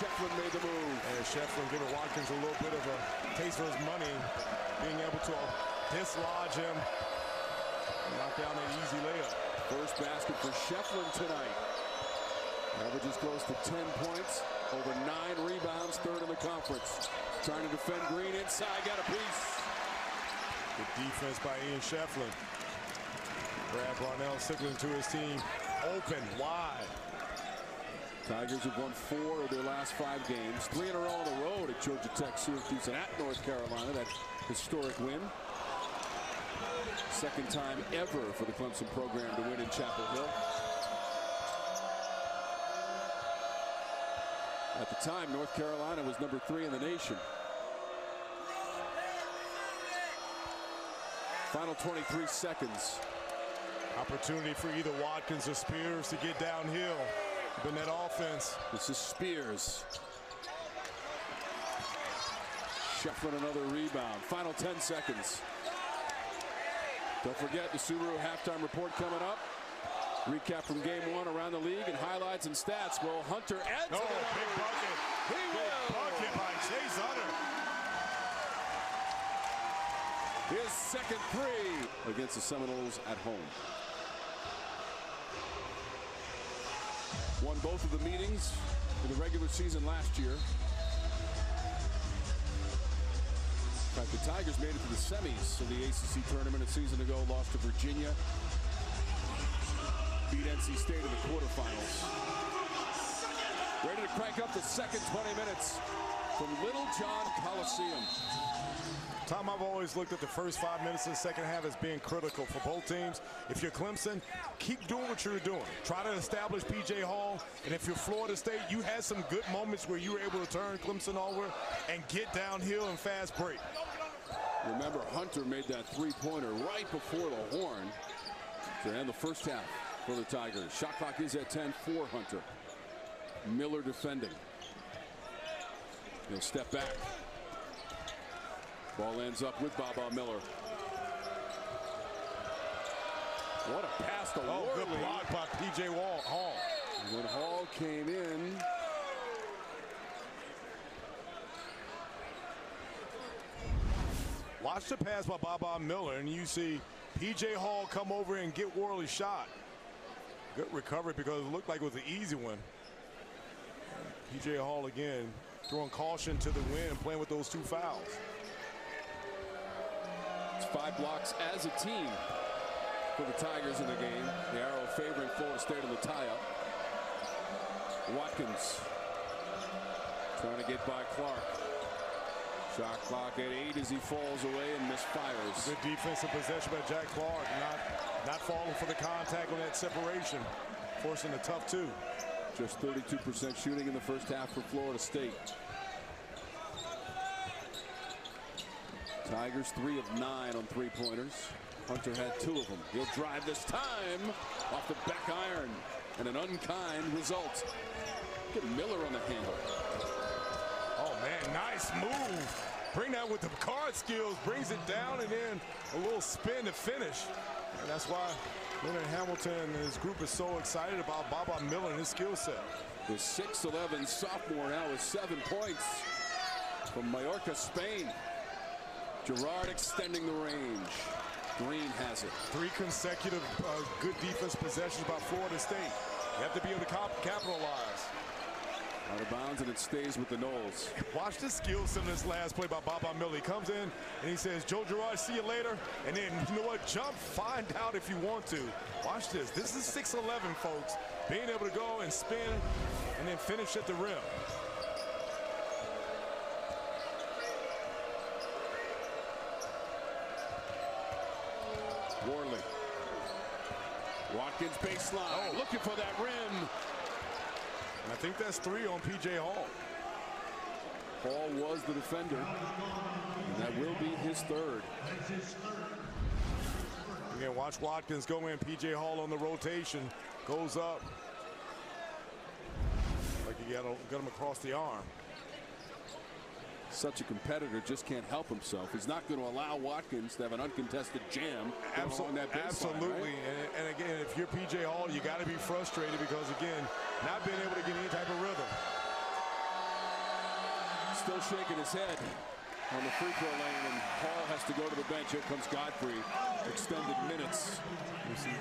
Shefflin made the move. And Shefflin giving Watkins a little bit of a taste for his money, being able to dislodge him, knock down an easy layup. First basket for Shefflin tonight. Averages close to 10 points, over 9 rebounds, 3rd in the conference. Trying to defend Green inside, got a piece. Good defense by Ian Shefflin. Brad Barnell signaling to his team, open, wide. Tigers have won 4 of their last 5 games. 3 in a row on the road at Georgia Tech, Syracuse, and at North Carolina. That historic win. 2nd time ever for the Clemson program to win in Chapel Hill. At the time, North Carolina was number 3 in the nation. Final 23 seconds. Opportunity for either Watkins or Spears to get downhill. In that offense. This is Spears. Shuffling another rebound. Final 10 seconds. Don't forget the Subaru halftime report coming up. Recap from game 1 around the league and highlights and stats. Will Hunter add to big bucket. Big bucket by Chase Hunter. His second 3 against the Seminoles at home. Won both of the meetings in the regular season last year. In fact, the Tigers made it to the semis of the ACC tournament a season ago, lost to Virginia. Beat NC State in the quarterfinals. Ready to crank up the second 20 minutes from Little John Coliseum. Tom, I've always looked at the first 5 minutes of the second half as being critical for both teams. If you're Clemson, keep doing what you're doing. Try to establish P.J. Hall. And if you're Florida State, you had some good moments where you were able to turn Clemson over and get downhill and fast break. Remember, Hunter made that three-pointer right before the horn to end the first half for the Tigers. Shot clock is at 10 for Hunter. Miller defending. He'll step back. Ball ends up with Baba Miller. What a pass to Worley. Good block by P.J. Hall. And when Hall came in, watch the pass by Baba Miller, and you see P.J. Hall come over and get Worley's shot. Good recovery because it looked like it was an easy one. P.J. Hall again throwing caution to the wind, playing with those 2 fouls. It's 5 blocks as a team for the Tigers in the game. The arrow favoring Florida State in the tie-up. Watkins trying to get by Clark. Shot clock at 8 as he falls away and misfires. Good defensive possession by Jack Clark, not falling for the contact on that separation, forcing a tough 2. Just 32% shooting in the first half for Florida State. Tigers 3 of 9 on 3-pointers. Hunter had 2 of them. He'll drive this time off the back iron, and an unkind result. Get Miller on the handle. Oh man, nice move. Bring that with the card skills, brings it down, and then a little spin to finish. And that's why Leonard Hamilton and his group is so excited about Baba Miller and his skill set. The 6'11" sophomore now with 7 points from Mallorca, Spain. Girard extending the range. Green has it. 3 consecutive good defense possessions by Florida State. You have to be able to capitalize. Out of bounds, and it stays with the Noles. Watch the skills in this last play by Baba Miller. He comes in and he says, Joe Girard, see you later. And then, you know what, jump, find out if you want to. Watch this. This is 6'11", folks. Being able to go and spin and then finish at the rim. Worley. Watkins baseline, looking for that rim. And I think that's 3 on P.J. Hall. Hall was the defender, and that will be his 3rd. Again, watch Watkins go in. P.J. Hall on the rotation, goes up. Like he got him across the arm. Such a competitor, just can't help himself. He's not going to allow Watkins to have an uncontested jam. Absolutely. Right? And again, if you're P.J. Hall, you got to be frustrated because, again, not being able to get any type of rhythm. Still shaking his head on the free throw lane, and Hall has to go to the bench. Here comes Godfrey. Extended minutes. You see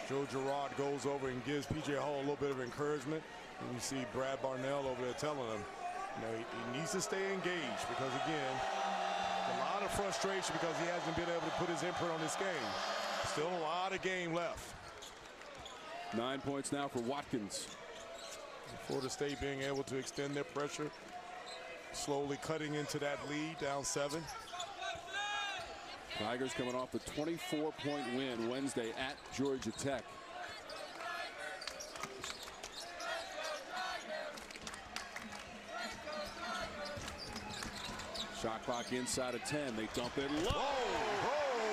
Joe Girard goes over and gives P.J. Hall a little bit of encouragement. And you see Brad Barnell over there telling him, you know, he needs to stay engaged because, again, a lot of frustration because he hasn't been able to put his imprint on this game. Still a lot of game left. 9 points now for Watkins. Florida State being able to extend their pressure, slowly cutting into that lead, down 7. Tigers coming off a 24-point win Wednesday at Georgia Tech. Shot clock inside of 10. They dump it low. Whoa,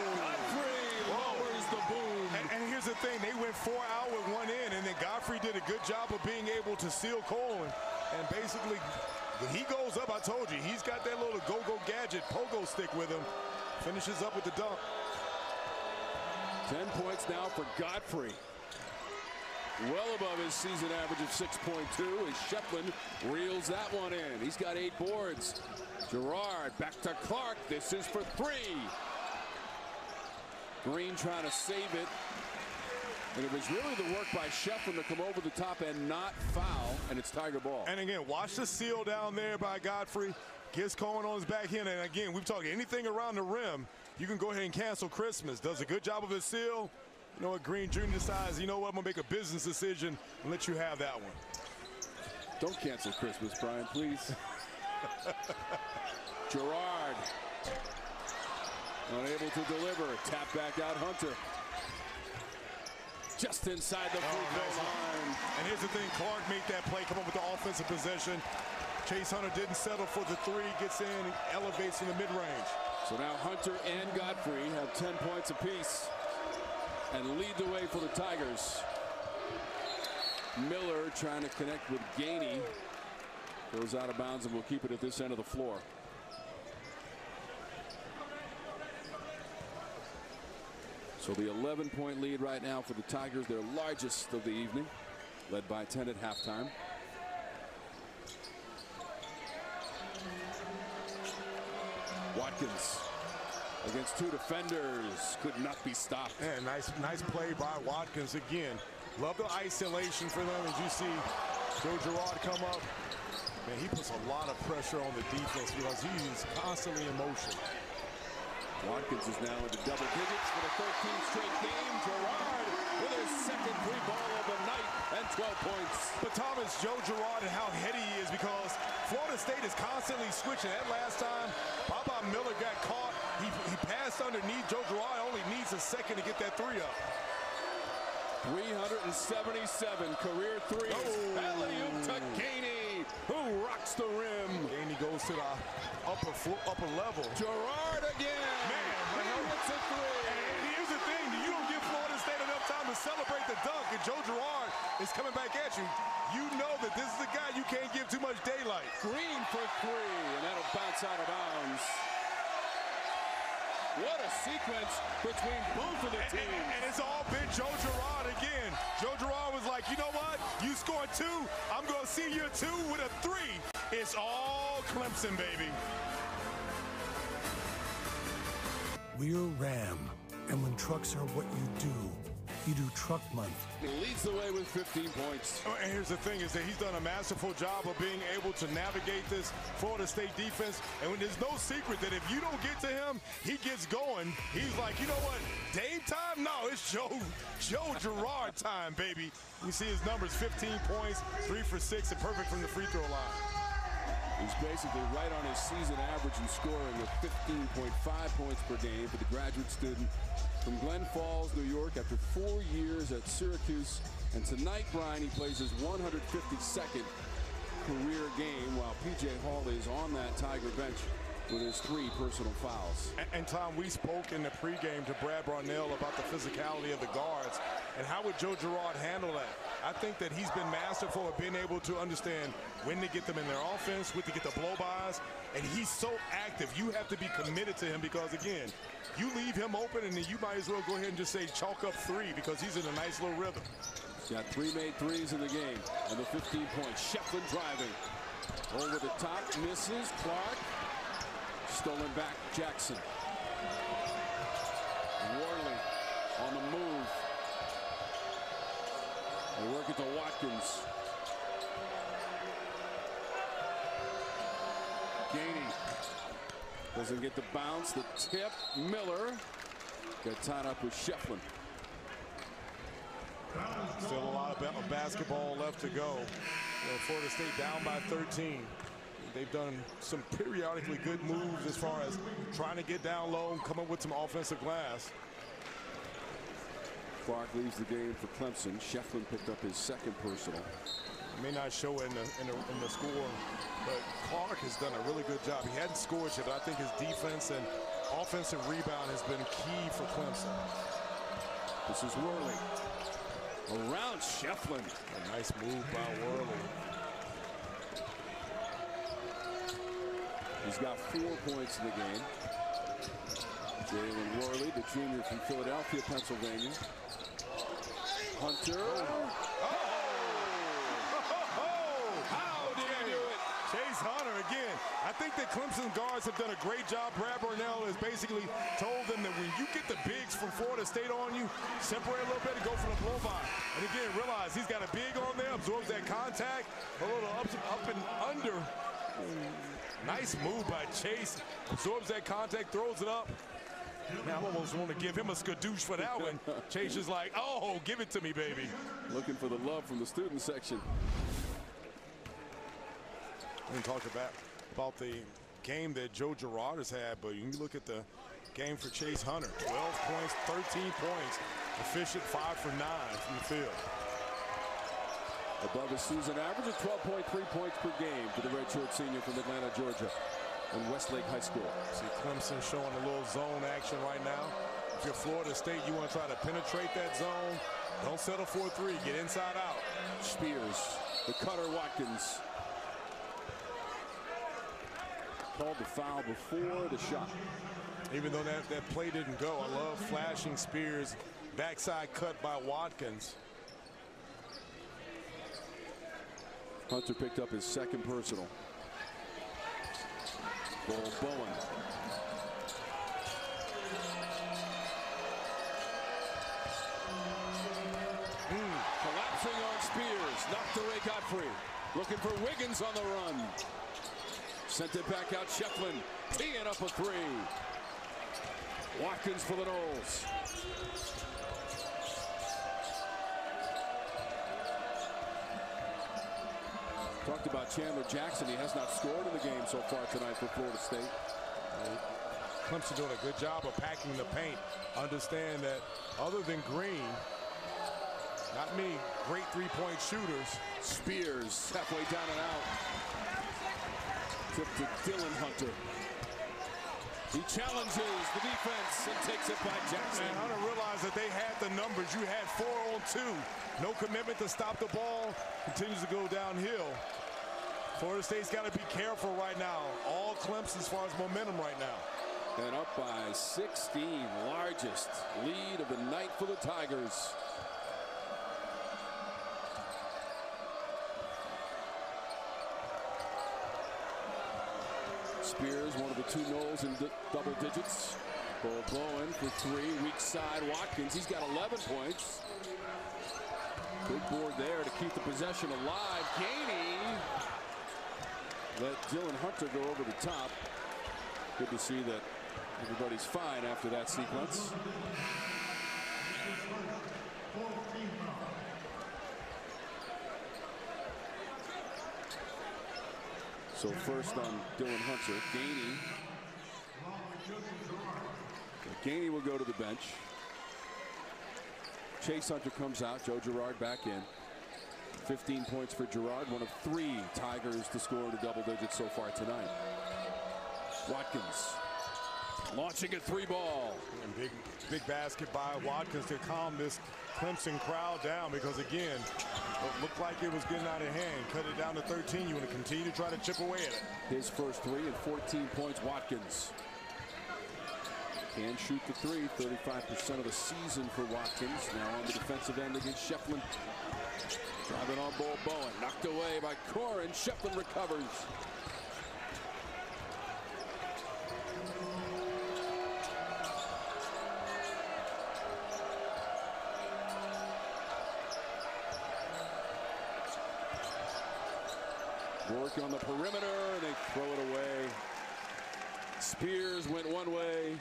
4 out with 1 in, and then Godfrey did a good job of being able to seal Cole. And basically, when he goes up, I told you, he's got that little go-go gadget, pogo stick with him. Finishes up with the dunk. 10 points now for Godfrey. Well above his season average of 6.2 as Shefflin reels that one in. He's got 8 boards. Girard back to Clark. This is for 3. Green trying to save it. And it was really the work by Shefflin to come over the top and not foul, and it's Tiger ball. And again, watch the seal down there by Godfrey. Gets Cohen on his backhand, and again, we've talked anything around the rim, you can go ahead and cancel Christmas. Does a good job of his seal. You know what, Green Jr. decides, you know what, I'm going to make a business decision and let you have that one. Don't cancel Christmas, Brian, please. Girard. Unable to deliver. Tap back out Hunter. Just inside the free throw line. And here's the thing, Clark made that play, come up with the offensive possession. Chase Hunter didn't settle for the 3, gets in, elevates in the mid-range. So now Hunter and Godfrey have 10 points apiece and lead the way for the Tigers. Miller trying to connect with Gainey. Goes out of bounds and will keep it at this end of the floor. So the 11-point lead right now for the Tigers, their largest of the evening, led by 10 at halftime. Watkins against 2 defenders, could not be stopped. Yeah, nice play by Watkins again. Love the isolation for them as you see Joe Girard come up. Man, he puts a lot of pressure on the defense because he's constantly in motion. Watkins is now into double digits for the 13th straight game. Girard with his second 3-ball of the night and 12 points. But Thomas, Joe Girard and how heady he is, because Florida State is constantly switching. That last time, Baba Miller got caught. He passed underneath. Joe Girard only needs a second to get that 3 up. 377 career threes. Alley-oop to Gainey, who rocks the rim. Gainey goes to the upper level. Girard again. Man, it's a 3. And here's the thing: you don't give Florida State enough time to celebrate the dunk, and Joe Girard is coming back at you. You know that this is the guy you can't give too much daylight. Green for 3, and that'll bounce out of bounds. What a sequence between both of the teams. And it's all been Joe Girard again. Joe Girard was like, you know what? You scored 2. I'm going to see you 2 with a 3. It's all Clemson, baby. We're Ram, and when trucks are what you do Truck Month. He leads the way with 15 points. And here's the thing is that he's done a masterful job of being able to navigate this Florida State defense. And when there's no secret that if you don't get to him, he gets going. He's like, you know what, Dame time? No, it's Joe Girard time, baby. You see his numbers, 15 points, 3 for 6, and perfect from the free throw line. He's basically right on his season average in scoring with 15.5 points per game for the graduate student from Glen Falls, New York, after 4 years at Syracuse. And tonight, Brian, he plays his 152nd career game while P.J. Hall is on that Tiger bench with his 3 personal fouls. And Tom, we spoke in the pregame to Brad Barnell about the physicality of the guards. And how would Joe Girard handle that? I think that he's been masterful at being able to understand when to get them in their offense, when to get the blow-bys. And he's so active. You have to be committed to him because, again, you leave him open and then you might as well go ahead and just say chalk up 3 because he's in a nice little rhythm. He's got 3 made threes in the game and the 15 points. Shefflin driving. Over the top, misses. Clark. Stolen back, Jackson. Worley on the move. They work it to Watkins. Gainey doesn't get the bounce. The tip, Miller got tied up with Shefflin. Still a lot of basketball left to go. Florida State down by 13. They've done some periodically good moves as far as trying to get down low and come up with some offensive glass. Clark leaves the game for Clemson. Shefflin picked up his 2nd personal. It may not show in the score, but Clark has done a really good job. He hadn't scored yet, but I think his defense and offensive rebound has been key for Clemson. This is Worley. Around Shefflin. A nice move by Worley. He's got 4 points in the game. Jalen Worley, the junior from Philadelphia, Pennsylvania. Hunter. How did he do it? Chase Hunter again. I think that Clemson guards have done a great job. Brad Burnell has basically told them that when you get the bigs from Florida State on you, separate a little bit and go for the blow by. And again, realize he's got a big on there, absorbs that contact, a little up and under. Nice move by Chase. Absorbs that contact, throws it up. Now I almost want to give him a skadoosh for that one. Chase is like, oh, give it to me, baby. Looking for the love from the student section. We didn't talk about the game that Joe Girard has had, but you look at the game for Chase Hunter. 12 points, 13 points. Efficient, 5 for 9 from the field. Above his season average of 12.3 points per game for the redshirt senior from Atlanta, Georgia, and Westlake High School. See Clemson showing a little zone action right now. If you're Florida State, you want to try to penetrate that zone. Don't settle for a 3. Get inside out. Spears, the cutter, Watkins. Called the foul before the shot. Even though that play didn't go, I love flashing Spears. Backside cut by Watkins. Hunter picked up his second personal. Ball Bowen. Collapsing on Spears. Knocked away Godfrey. Looking for Wiggins on the run. Sent it back out Shefflin. Teeing up a 3. Watkins for the Noles. Talked about Chandler Jackson. He has not scored in the game so far tonight for Florida State. Clemson doing a good job of packing the paint. Understand that other than Green, not me, great three-point shooters. Spears halfway down and out. Tip to Dylan Hunter. He challenges the defense and takes it by Jackson. And Hunter realized that they had the numbers. You had 4 on 2. No commitment to stop the ball. Continues to go downhill. Florida State's got to be careful right now. All Clemson as far as momentum right now. And up by 16. Largest lead of the night for the Tigers. Spears, one of the 2 Noles in double digits. Ball Bowen for 3. Weak side Watkins. He's got 11 points. Big board there to keep the possession alive. Gainey. Let Dylan Hunter go over the top. Good to see that everybody's fine after that sequence. So first on Dylan Hunter, Gainey will go to the bench. Chase Hunter comes out. Joe Girard back in. 15 points for Girard, one of 3 Tigers to score into double digits so far tonight. Watkins launching a 3 ball. And big basket by Watkins to calm this Clemson crowd down, because again, it looked like it was getting out of hand. Cut it down to 13. You want to continue to try to chip away at it. His first 3 and 14 points, Watkins. Can shoot the 3, 35% of the season for Watkins. Now on the defensive end against Shefflin. Driving on ball Bowen. Knocked away by Corin. Shefflin recovers. Work on the perimeter. They throw it away. Spears went one way.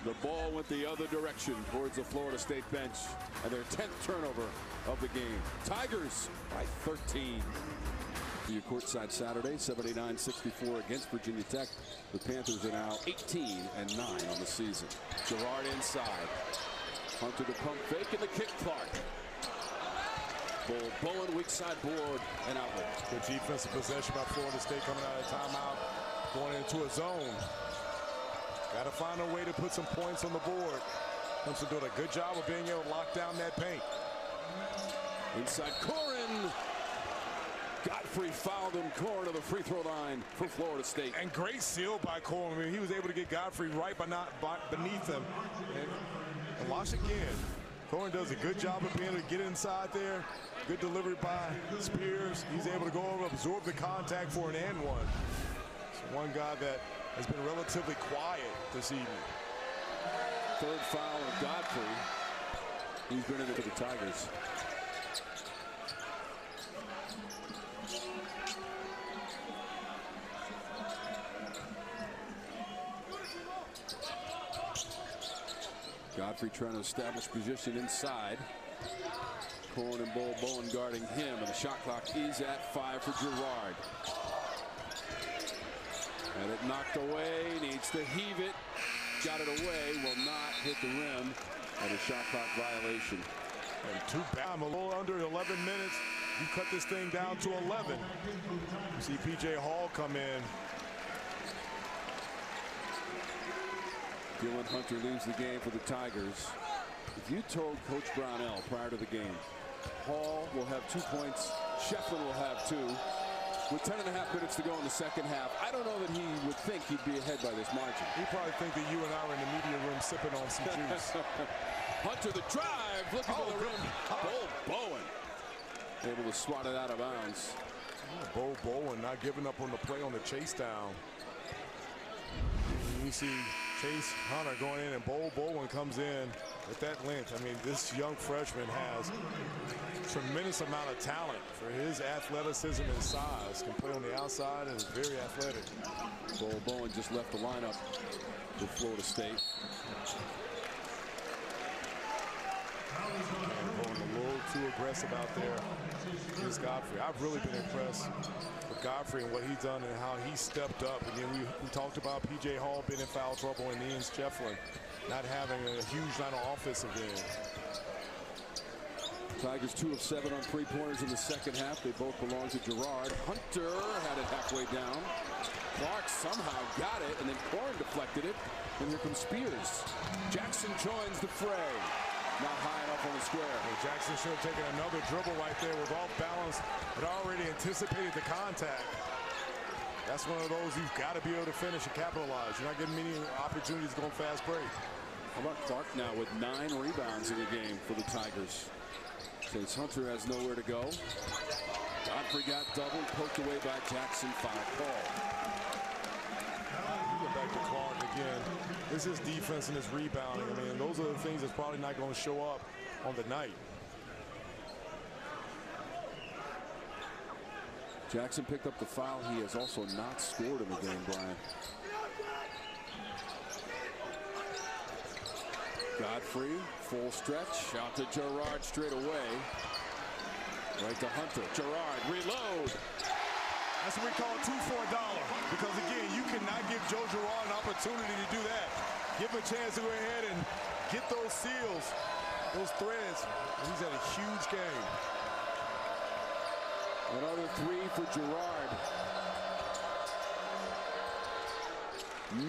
The ball went the other direction towards the Florida State bench. And their 10th turnover of the game. Tigers by 13. The courtside Saturday, 79-64 against Virginia Tech. The Panthers are now 18-9 on the season. Girard inside. Hunter the pump fake and the kick Clark. Ball Bowen, weak side board and outlet. Good defensive possession by Florida State coming out of timeout, going into a zone. Got to find a way to put some points on the board. Clemson doing a good job of being able to lock down that paint. Inside Corin. Godfrey fouled him. Corin to the free throw line for Florida State. And great seal by Corin. I mean, he was able to get Godfrey right beneath him. And watch again. Corin does a good job of being able to get inside there. Good delivery by Spears. He's able to go over, absorb the contact for an and one. So one guy that has been relatively quiet this evening. Third foul of Godfrey. He's been into the Tigers. Godfrey trying to establish position inside. Corin and Bowen guarding him, and the shot clock is at 5 for Girard. And it knocked away, needs to heave it. Got it away, will not hit the rim, and a shot clock violation. And two back, a little under 11 minutes. You cut this thing down to 11. You see P.J. Hall come in. Dylan Hunter leaves the game for the Tigers. If you told Coach Brownell prior to the game, Hall will have 2 points, Shefflin will have 2, with 10.5 minutes to go in the second half, I don't know that he would think he'd be ahead by this margin. He probably think that you and I were in the media room sipping on some juice. Hunter the drive, looking for the rim. Bowen able to swat it out of bounds. Bowen not giving up on the play on the chase down. You see Chase Hunter going in, and Bowen comes in with that length. I mean, this young freshman has a tremendous amount of talent for his athleticism and size. Can play on the outside and is very athletic. Bowen just left the lineup for Florida State. And going a little too aggressive out there. Here's Godfrey. I've really been impressed with Godfrey and what he's done and how he stepped up. Again, we talked about P.J. Hall being in foul trouble and Ian Shefflin not having a huge night on offensive end. Tigers 2 of 7 on three-pointers in the second half. They both belong to Girard. Hunter had it halfway down. Clark somehow got it, and then Corin deflected it. And here comes Spears. Jackson joins the fray. Not high enough on the square. Well, Jackson should have taken another dribble right there. Was off balance, but already anticipated the contact. That's one of those you've got to be able to finish and capitalize. You're not getting many opportunities going fast break. How about Clark now with 9 rebounds in the game for the Tigers? Since Hunter has nowhere to go. Godfrey got doubled, poked away by Jackson. Foul call. You go back to Clark again. This is defense and his rebounding. I mean, those are the things that's probably not going to show up on the night. Jackson picked up the foul. He has also not scored in the game, Brian. Godfrey, full stretch, out to Girard straight away. Right to Hunter. Girard, reload. That's what we call 2 for $1. Because again, you cannot give Joe Girard an opportunity to do that. Give him a chance to go ahead and get those seals, those threads. He's had a huge game. Another 3 for Girard.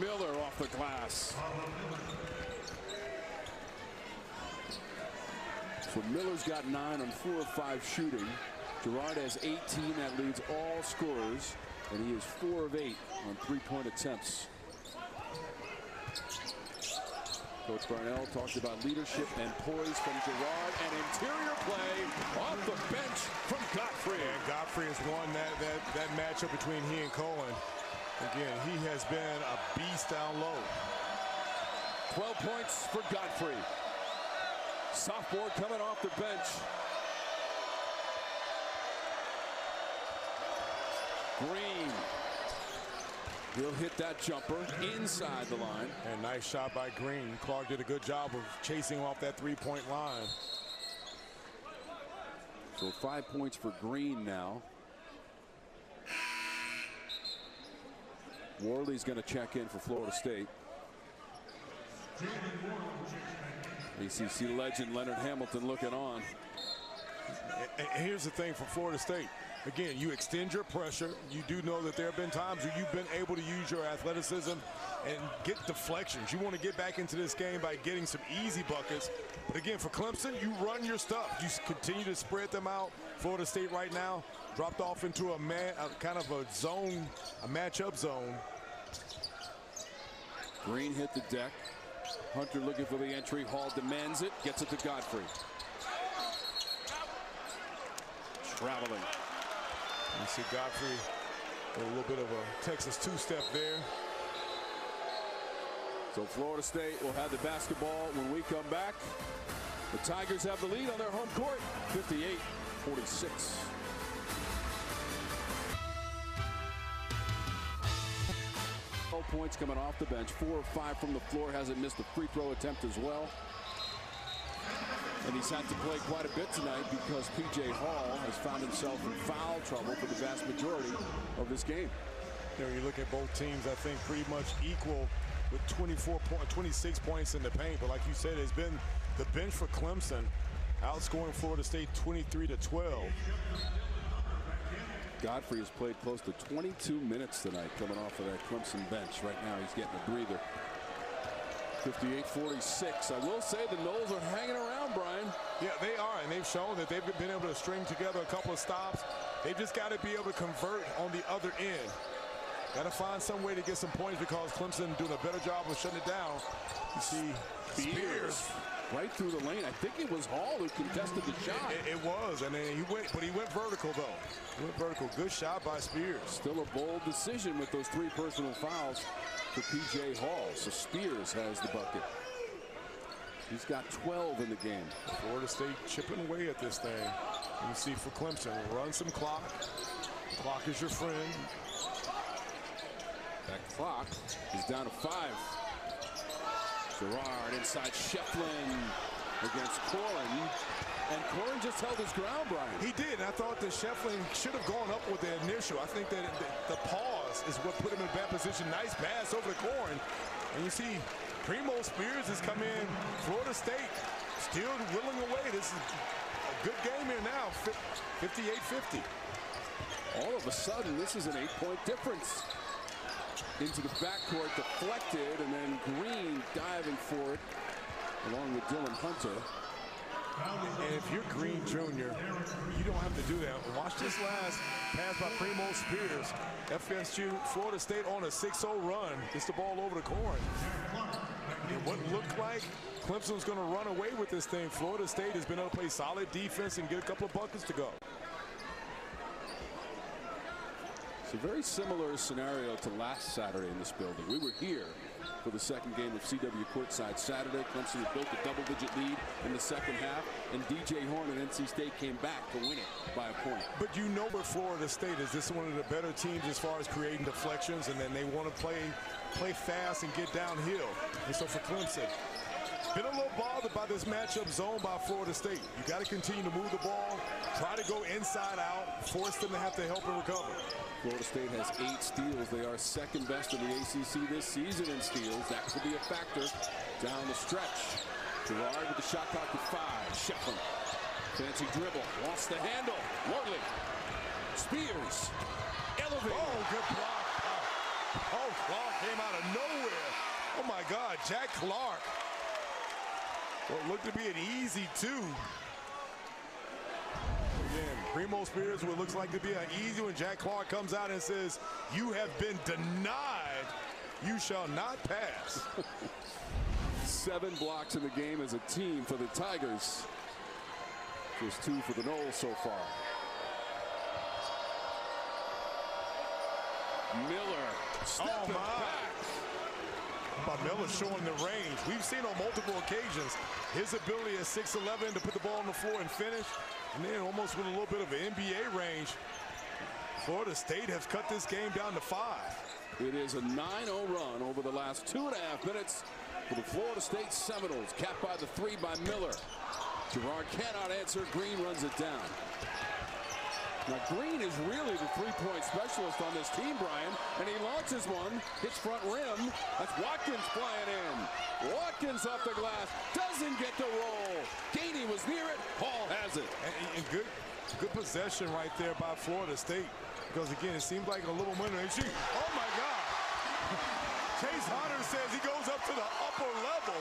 Miller off the glass. So Miller's got 9 on 4 of 5 shooting. Girard has 18. That leads all scorers. And he is 4 of 8 on 3-point attempts. Coach Barnell talked about leadership and poise from Girard, and interior play off the bench from Godfrey. And Godfrey has won that matchup between he and Cohen. Again, he has been a beast down low. 12 points for Godfrey. Sophomore coming off the bench. Green. He'll hit that jumper inside the line. And nice shot by Green. Clark did a good job of chasing off that 3-point line. So 5 points for Green now. Worley's going to check in for Florida State. ACC legend Leonard Hamilton looking on. And here's the thing for Florida State. again, you extend your pressure. You do know that there have been times where you've been able to use your athleticism and get deflections. You want to get back into this game by getting some easy buckets. But again, for Clemson, you run your stuff. You continue to spread them out. Florida State right now dropped off into a kind of a zone, a matchup zone. Green hit the deck. Hunter looking for the entry. Hall demands it. Gets it to Godfrey. Traveling. You see Godfrey, a little bit of a Texas two-step there. So Florida State will have the basketball when we come back. The Tigers have the lead on their home court, 58-46. Points coming off the bench, 4 of 5 from the floor, hasn't missed a free throw attempt as well. And he's had to play quite a bit tonight because P.J. Hall has found himself in foul trouble for the vast majority of this game. When you look at both teams, I think pretty much equal with 26 points in the paint. But like you said, it's been the bench for Clemson outscoring Florida State 23-12. Godfrey has played close to 22 minutes tonight coming off of that Clemson bench. Right now he's getting a breather. 58-46. I will say the Noles are hanging around, Brian. Yeah, they are, and they've shown that they've been able to string together a couple of stops. They've just got to be able to convert on the other end. Got to find some way to get some points because Clemson doing a better job of shutting it down. You see Spears right through the lane. I think it was Hall who contested the shot. It was, and then he went vertical though. He went vertical. Good shot by Spears. Still a bold decision with those 3 personal fouls for P.J. Hall. So Spears has the bucket. He's got 12 in the game. Florida State chipping away at this thing. You see for Clemson, run some clock. The clock is your friend. That clock is down to 5. Girard inside Shefflin against Corlin. And Corlin just held his ground, Brian. He did. I thought that Shefflin should have gone up with the initial. I think that the pause is what put him in a bad position. Nice pass over to Corlin. And you see Primo Spears has come in. Florida State still willing away. This is a good game here now. 58-50. All of a sudden, this is an 8-point difference. Into the backcourt, deflected, and then Green diving for it, along with Dylan Hunter. And if you're Green Jr., you don't have to do that. Watch this last pass by Primo Spears. FSU, Florida State on a 6-0 run. Gets the ball over to Corlin. And what looked like Clemson's going to run away with this thing. Florida State has been able to play solid defense and get a couple of buckets to go. It's a very similar scenario to last Saturday in this building. We were here for the second game of CW Courtside Saturday. Clemson had built a double-digit lead in the second half, and DJ Horn and NC State came back to win it by a point. But you know where Florida State is. This is one of the better teams as far as creating deflections, and then they want to play fast and get downhill. And so for Clemson, been a little bothered by this matchup zone by Florida State. You got to continue to move the ball, try to go inside out, force them to have to help and recover. Florida State has 8 steals. They are second best in the ACC this season in steals. That could be a factor down the stretch. Girard with the shot clock at 5. Shefflin, fancy dribble, lost the handle. Worley, Spears, elevated. Oh, good block. Oh, Clark came out of nowhere. Oh my God, Jack Clark. What looked to be an easy 2. Again, Primo Spears, what looks like to be an easy one. Jack Clark comes out and says, "You have been denied. You shall not pass." 7 blocks in the game as a team for the Tigers. Just 2 for the Noles so far. Miller stepping back. But Miller showing the range. We've seen on multiple occasions his ability at 6'11" to put the ball on the floor and finish. And then almost with a little bit of an NBA range. Florida State has cut this game down to 5. It is a 9-0 run over the last 2.5 minutes for the Florida State Seminoles. Capped by the 3 by Miller. Girard cannot answer. Green runs it down. Now Green is really the 3-point specialist on this team, Brian, and he launches one, hits front rim. That's Watkins flying in. Watkins off the glass, doesn't get the roll. Gainey was near it. Hall has it. And Good possession right there by Florida State. Because, again, it seems like a little winner. And oh, my God. Chase Hunter says he goes up to the upper level.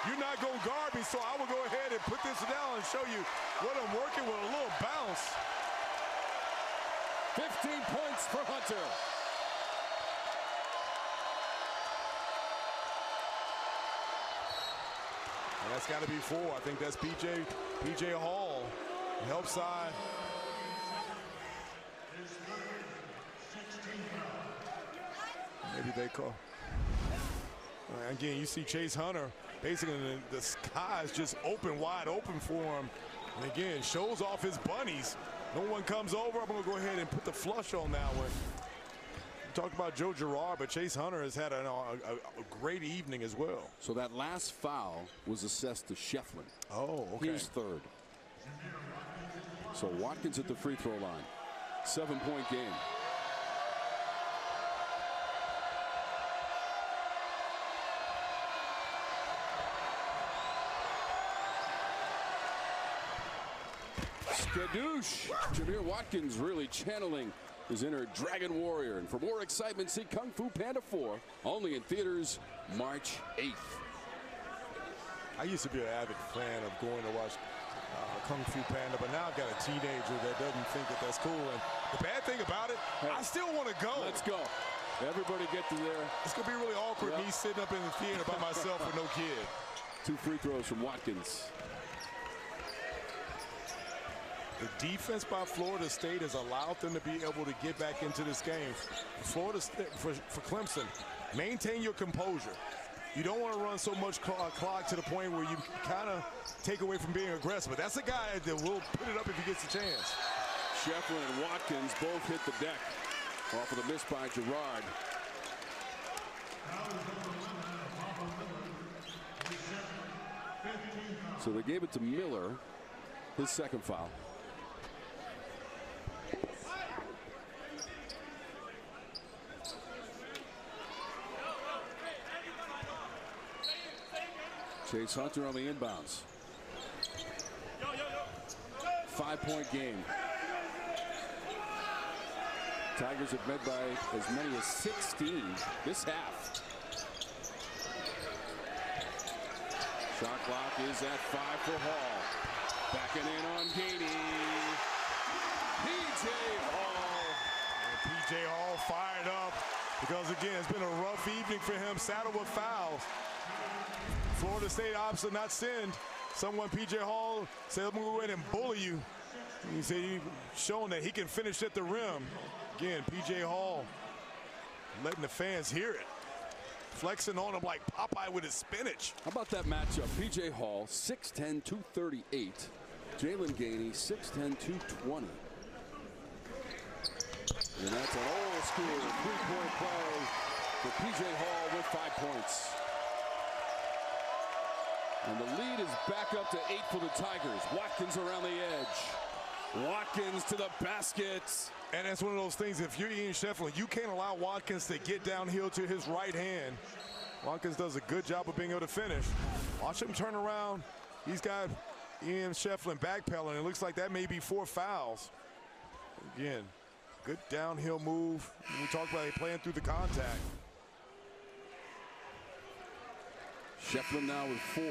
You're not going to guard me, so I will go ahead and put this down and show you what I'm working with, a little bounce. 15 points for Hunter. And that's got to be 4. I think that's PJ Hall, help side. Maybe they call. Again, you see Chase Hunter, basically the sky is just wide open for him. And again, shows off his bunnies. No one comes over. I'm going to go ahead and put the flush on that one. We talked about Joe Girard, but Chase Hunter has had a great evening as well. So that last foul was assessed to Shefflin. Oh, okay. He's third. So Watkins at the free throw line. 7-point game. Skadoosh. Jamir Watkins really channeling his inner Dragon Warrior. And for more excitement, see Kung Fu Panda 4, only in theaters March 8th. I used to be an avid fan of going to watch Kung Fu Panda, but now I've got a teenager that doesn't think that that's cool. And the bad thing about it, I still want to go. Let's go. Everybody get to there. It's going to be really awkward, me sitting up in the theater by myself with no kid. 2 free throws from Watkins. The defense by Florida State has allowed them to be able to get back into this game. For Clemson, maintain your composure. You don't want to run so much clock to the point where you kind of take away from being aggressive. But that's a guy that will put it up if he gets a chance. Shefflin and Watkins both hit the deck off of the miss by Girard. So they gave it to Miller, his second foul. Chase Hunter on the inbounds. 5-point game. Tigers have led by as many as 16 this half. Shot clock is at 5 for Hall. Backing in on Gainey. P.J. Hall. And P.J. Hall fired up because, again, it's been a rough evening for him, saddled with fouls. Florida State obviously not send someone. P.J. Hall said, I'm going to go ahead and bully you. He said he's shown that he can finish at the rim. Again, P.J. Hall letting the fans hear it. Flexing on him like Popeye with his spinach. How about that matchup? P.J. Hall, 6'10", 238. Jalen Gainey, 6'10", 220. And that's an old school 3-point play for P.J. Hall with 5 points. And the lead is back up to 8 for the Tigers. Watkins around the edge. Watkins to the basket. And that's one of those things, if you're Ian Shefflin, you can't allow Watkins to get downhill to his right hand. Watkins does a good job of being able to finish. Watch him turn around. He's got Ian Shefflin backpedaling. It looks like that may be 4 fouls. Again, good downhill move. We talked about playing through the contact. Shefflin now with 4.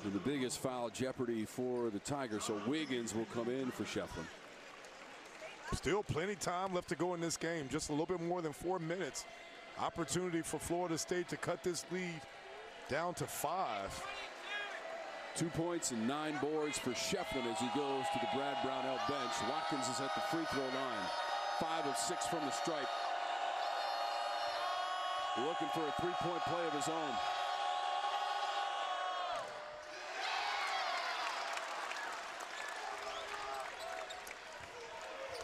And the biggest foul jeopardy for the Tigers. So Wiggins will come in for Shefflin. Still plenty of time left to go in this game. Just a little bit more than 4 minutes. Opportunity for Florida State to cut this lead down to 5. 2 points and 9 boards for Shefflin as he goes to the Brad Brownell bench. Watkins is at the free throw line. 5 of 6 from the stripe. Looking for a 3-point play of his own.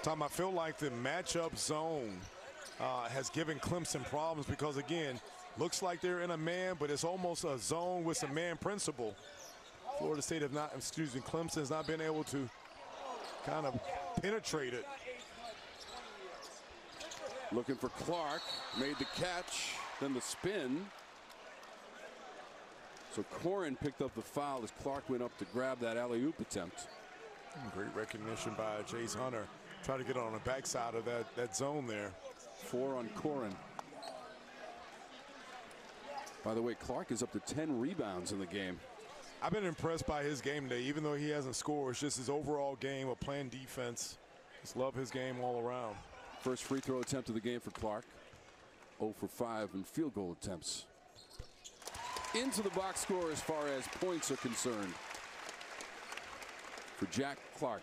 Tom, I feel like the matchup zone has given Clemson problems because, again, looks like they're in a man, but it's almost a zone with some man principle. Florida State have not, Clemson has not been able to kind of penetrate it. Looking for Clark, made the catch, then the spin. So Corin picked up the foul as Clark went up to grab that alley-oop attempt. Great recognition by Chase Hunter. Try to get on the backside of that zone there. 4 on Corin. By the way, Clark is up to 10 rebounds in the game. I've been impressed by his game today, even though he hasn't scored. It's just his overall game of playing defense. Just love his game all around. First free throw attempt of the game for Clark. 0 for 5 in field goal attempts. Into the box score as far as points are concerned. For Jack Clark,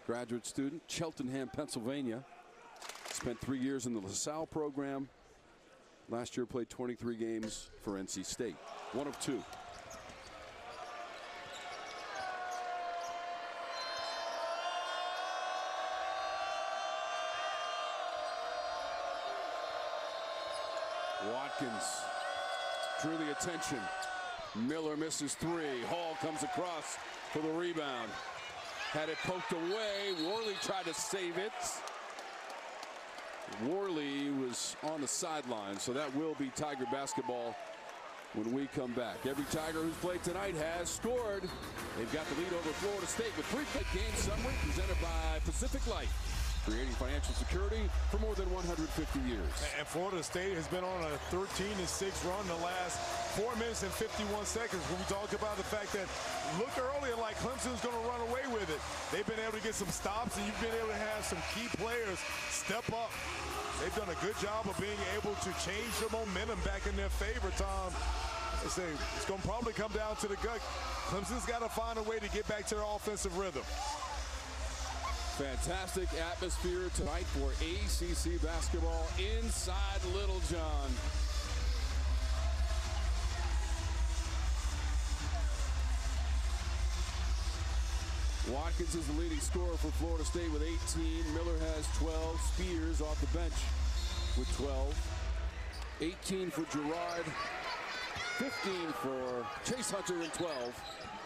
graduate student, Cheltenham, Pennsylvania. Spent 3 years in the LaSalle program. Last year played 23 games for NC State. 1 of 2. Watkins drew the attention. Miller misses 3. Hall comes across for the rebound. Had it poked away. Worley tried to save it. Worley was on the sideline, so that will be Tiger basketball when we come back. Every Tiger who's played tonight has scored. They've got the lead over Florida State with 3 game summary presented by Pacific Life, creating financial security for more than 150 years. And Florida State has been on a 13-6 run the last 4 minutes and 51 seconds. When we talk about the fact that looked earlier like Clemson's going to run away with it. They've been able to get some stops, and you've been able to have some key players step up. They've done a good job of being able to change the momentum back in their favor, Tom. I say it's going to probably come down to the gut. Clemson's got to find a way to get back to their offensive rhythm. Fantastic atmosphere tonight for ACC basketball inside Littlejohn. Watkins is the leading scorer for Florida State with 18. Miller has 12. Spears off the bench with 12. 18 for Girard. 15 for Chase Hunter, and 12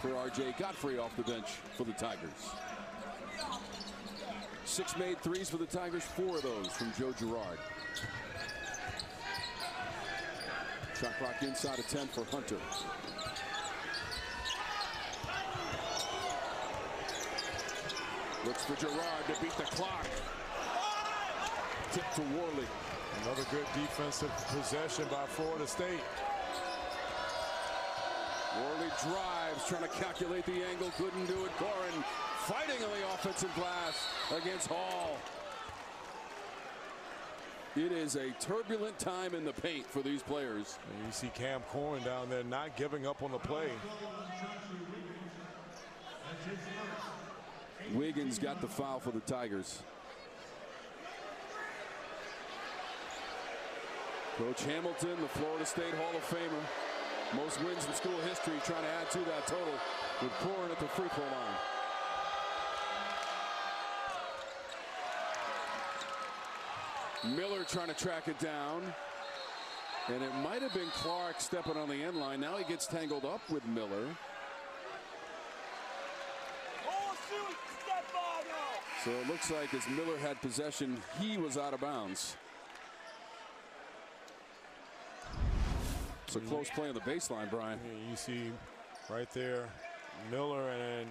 for RJ Godfrey off the bench for the Tigers. 6 made threes for the Tigers, 4 of those from Joe Girard. Shot clock inside of 10 for Hunter. Looks for Girard to beat the clock. Tip to Worley. Another good defensive possession by Florida State. Worley drives, trying to calculate the angle, couldn't do it. Corin fighting on the offensive glass against Hall. It is a turbulent time in the paint for these players. And you see Cam Corin down there not giving up on the play. Wiggins got the foul for the Tigers. Coach Hamilton, the Florida State Hall of Famer. Most wins in school history, trying to add to that total with Corin at the free throw line. Miller trying to track it down. And it might have been Clark stepping on the end line. Now he gets tangled up with Miller. So it looks like as Miller had possession, he was out of bounds. It's a close play on the baseline, Brian. You see right there, Miller and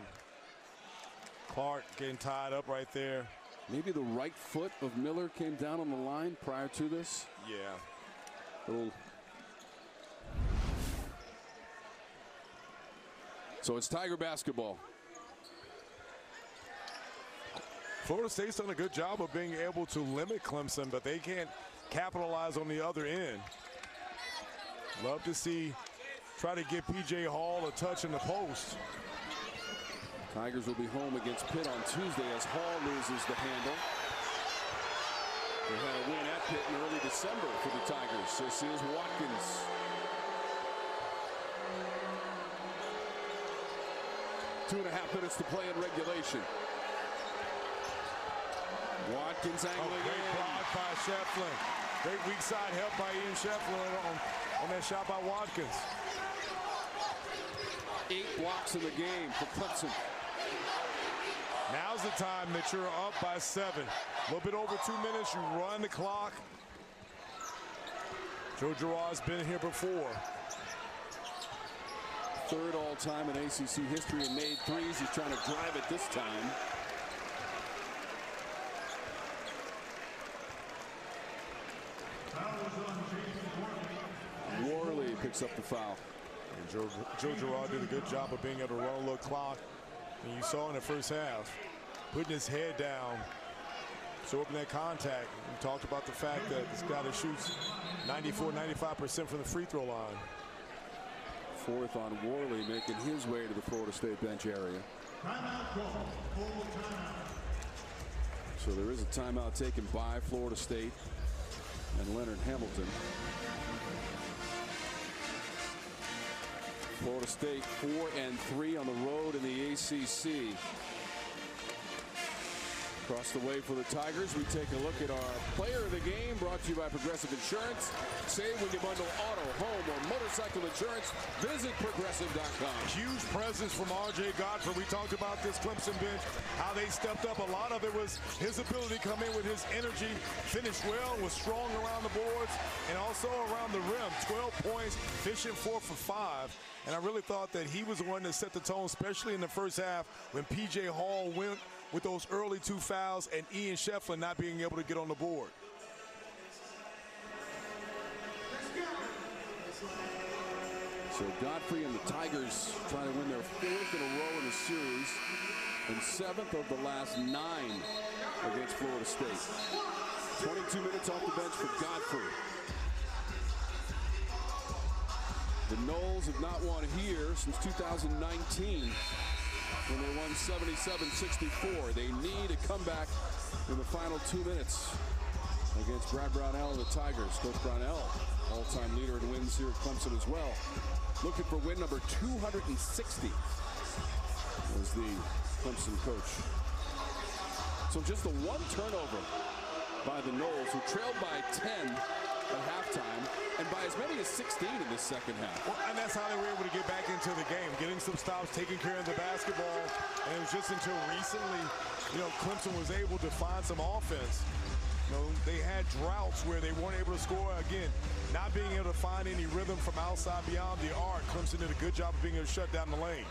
Clark getting tied up right there. Maybe the right foot of Miller came down on the line prior to this. Yeah. So it's Tiger basketball. Florida State's done a good job of being able to limit Clemson, but they can't capitalize on the other end. Love to see, try to get P.J. Hall a touch in the post. Tigers will be home against Pitt on Tuesday as Hall loses the handle. They had a win at Pitt in early December for the Tigers. This is Watkins. Two and a half minutes to play in regulation. Watkins angling in. Great block by Shefflin. Great weak side help by Ian Shefflin on that shot by Watkins. 8 blocks in the game for Clemson. Now's the time that you're up by 7. A little bit over 2 minutes, you run the clock. Joe Girard's been here before. third all-time in ACC history in made threes. He's trying to drive it this time. Worley picks up the foul. And Joe Girard did a good job of being able to run a little clock. And you saw in the first half, putting his head down, absorbing that contact. We talked about the fact that this guy that shoots 94-95% from the free throw line. Fourth on Worley, making his way to the Florida State bench area. So there is a timeout taken by Florida State and Leonard Hamilton. Florida State 4-3 on the road in the ACC. Across the way for the Tigers, we take a look at our player of the game, brought to you by Progressive Insurance. Save when you bundle auto, home, or motorcycle insurance. Visit Progressive.com. Huge presence from R.J. Godfrey. We talked about this Clemson bench, how they stepped up. A lot of it was his ability to come in with his energy, finished well, was strong around the boards, and also around the rim. 12 points, fishing 4 for 5. And I really thought that he was the one that set the tone, especially in the first half when P.J. Hall went with those early 2 fouls and Ian Shefflin not being able to get on the board. So Godfrey and the Tigers trying to win their 4th in a row in the series and 7th of the last 9 against Florida State. 22 minutes off the bench for Godfrey. The Noles have not won here since 2019 when they won 77-64. They need a comeback in the final 2 minutes against Brad Brownell and the Tigers. Coach Brownell, all-time leader in wins here at Clemson as well. Looking for win number 260 as the Clemson coach. So just the 1 turnover by the Noles, who trailed by 10 at halftime, and by as many as 16 in the second half. Well, and that's how they were able to get back into the game, getting some stops, taking care of the basketball. And it was just until recently, Clemson was able to find some offense. They had droughts where they weren't able to score. Again, not being able to find any rhythm from outside beyond the arc. Clemson did a good job of being able to shut down the lane.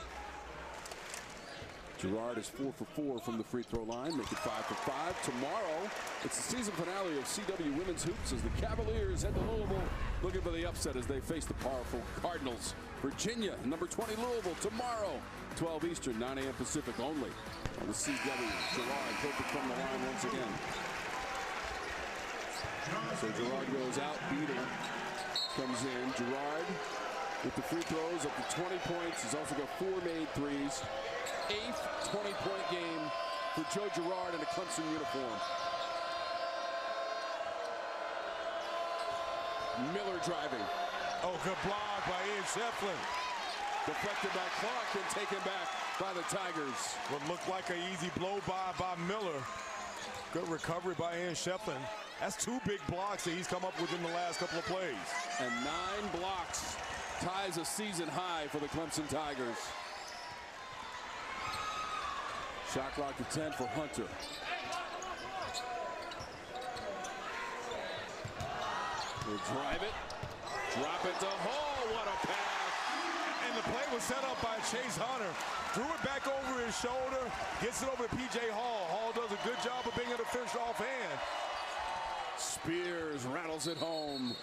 Girard is 4 for 4 from the free throw line, make it 5 for 5. Tomorrow, it's the season finale of CW Women's Hoops as the Cavaliers head to Louisville, looking for the upset as they face the powerful Cardinals. Virginia, number 20 Louisville, tomorrow, 12 Eastern, 9 a.m. Pacific only on the CW. Girard hoping from the line once again. So Girard goes out, Beadle comes in. Girard with the free throws up to 20 points. He's also got 4 made threes. 8th 20-point game for Joe Girard in a Clemson uniform. Miller driving. Oh, good block by Ian Shefflin. Deflected by Clark and taken back by the Tigers. What looked like an easy blow by Miller. Good recovery by Ian Shefflin. That's 2 big blocks that he's come up with in the last couple of plays. And 9 blocks ties a season high for the Clemson Tigers. Shot clock to 10 for Hunter. We'll drive it. Drop it to Hall. What a pass. And the play was set up by Chase Hunter. Threw it back over his shoulder. Gets it over to P.J. Hall. Hall does a good job of being able to finish offhand. Spears rattles it home.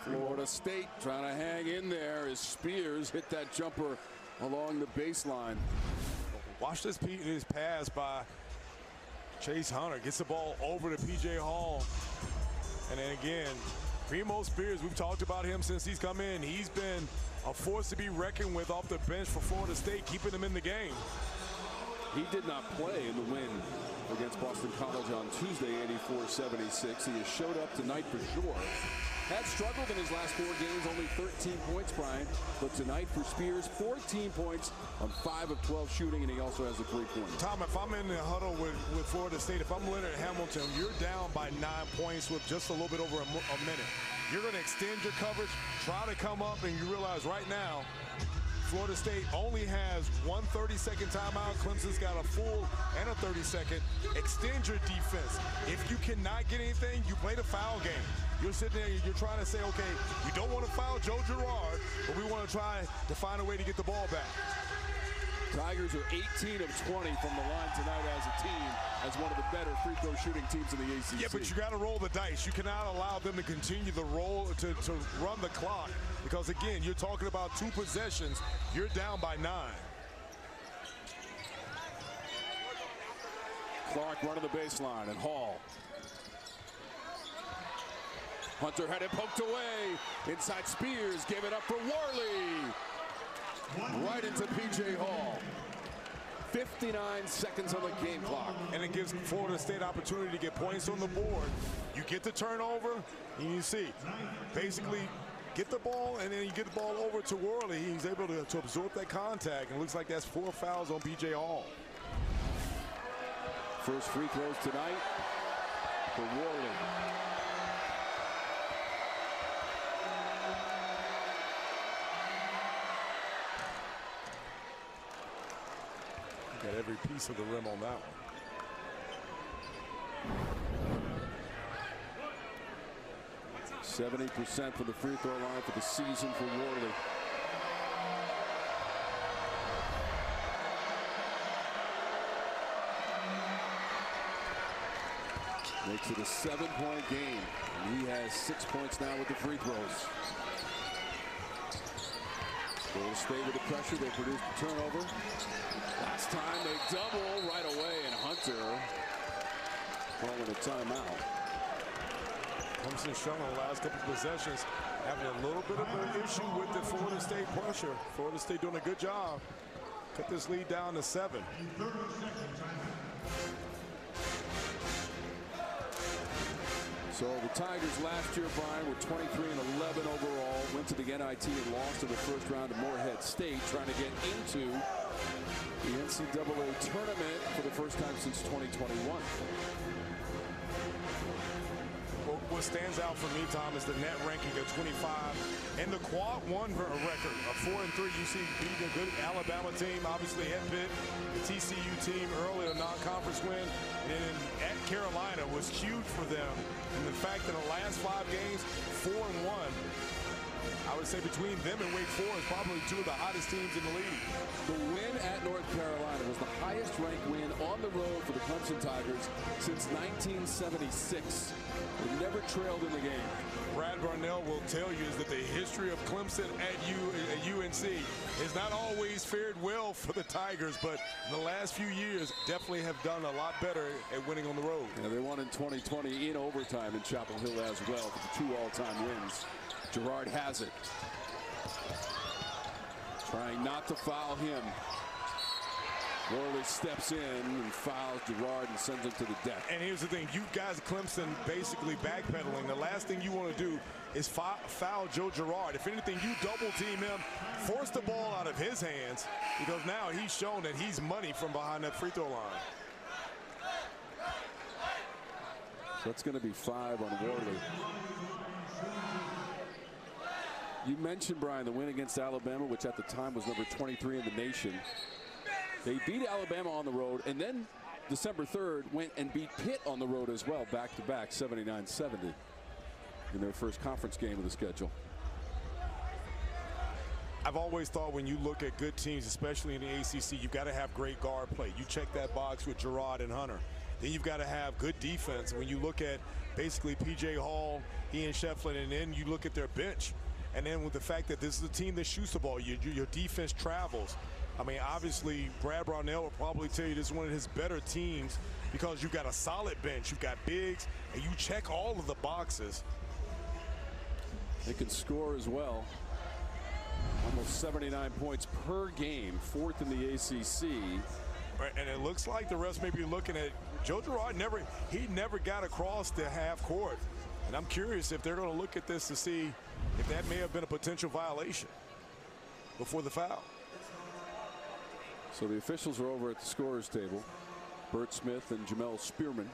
Florida State trying to hang in there as Spears hit that jumper along the baseline. Watch this pass by Chase Hunter. Gets the ball over to P.J. Hall. And then again, Primo Spears, we've talked about him since he's come in. He's been a force to be reckoned with off the bench for Florida State, keeping them in the game. He did not play in the win against Boston College on Tuesday, 84-76. He has showed up tonight for sure. Had struggled in his last 4 games, only 13 points, Brian. But tonight for Spears, 14 points on 5 of 12 shooting, and he also has a 3-pointer. Tom, if I'm in the huddle with Florida State, if I'm Leonard Hamilton, you're down by 9 points with just a little bit over a minute. You're going to extend your coverage, try to come up, and you realize right now, Florida State only has 1 30-second timeout. Clemson's got a full and a 30-second. Extend your defense. If you cannot get anything, you play the foul game. you're sitting there, you're trying to say, okay, we don't want to foul Joe Girard, but we want to try to find a way to get the ball back. Tigers are 18 of 20 from the line tonight as a team, as one of the better free throw shooting teams in the ACC. Yeah, but you got to roll the dice. You cannot allow them to continue the roll to run the clock, because again, you're talking about 2 possessions. You're down by 9. Clark running the baseline, and Hall. Hunter had it poked away. Inside Spears, gave it up for Worley. Right into P.J. Hall. 59 seconds on the game clock. And it gives Florida State opportunity to get points on the board. You get the turnover, and you see, basically get the ball, and then you get the ball over to Worley. He's able to absorb that contact, and it looks like that's 4 fouls on P.J. Hall. First free throws tonight for Worley. Got every piece of the rim on that one. %70% from the free throw line for the season for Worley. Makes it a 7-point game. And he has 6 points now with the free throws. Florida State with the pressure. They produced the turnover. Last time they double right away, and Hunter calling a timeout. Clemson shown in the last couple of possessions having a little bit of an issue with the Florida State pressure. Florida State doing a good job. Cut this lead down to 7. So the Tigers last year, Brian, were 23-11 overall. Went to the NIT and lost in the first round to Morehead State, trying to get into the NCAA tournament for the first time since 2021. Well, what stands out for me, Tom, is the net ranking of 25 and the quad 1 record of 4-3. You see beating a good Alabama team, obviously at Pitt, the TCU team earlier, a non-conference win, and then at Carolina was huge for them. And the fact that in the last 5 games, 4-1, I would say between them and Wake Forest, probably 2 of the hottest teams in the league. The win at North Carolina was the highest ranked win on the road for the Clemson Tigers since 1976. They never trailed in the game. Brad Barnell will tell you is that the history of Clemson at UNC has not always fared well for the Tigers, but in the last few years definitely have done a lot better at winning on the road. Yeah, they won in 2020 in overtime in Chapel Hill as well for the 2 all-time wins. Girard has it. Trying not to foul him. Worley steps in and fouls Girard and sends him to the deck. And here's the thing, you guys, Clemson, basically backpedaling. The last thing you want to do is foul Joe Girard. If anything, you double team him, force the ball out of his hands, because now he's shown that he's money from behind that free throw line. So that's going to be 5 on Worley. You mentioned, Brian, the win against Alabama, which at the time was number 23 in the nation. They beat Alabama on the road, and then December 3rd went and beat Pitt on the road as well, back-to-back, 79-70 in their first conference game of the schedule. I've always thought when you look at good teams, especially in the ACC, you've got to have great guard play. You check that box with Girard and Hunter. Then you've got to have good defense. When you look at basically P.J. Hall, Ian Shefflin, and then you look at their bench. And then with the fact that this is a team that shoots the ball, your defense travels. I mean, obviously, Brad Brownell will probably tell you this is one of his better teams because you've got a solid bench, you've got bigs, and you check all of the boxes. They can score as well. Almost 79 points per game, 4th in the ACC. And it looks like the rest may be looking at Joe Girard. He never got across the half court. And I'm curious if they're going to look at this to see if that may have been a potential violation before the foul. So the officials are over at the scorer's table. Bert Smith and Jamel Spearman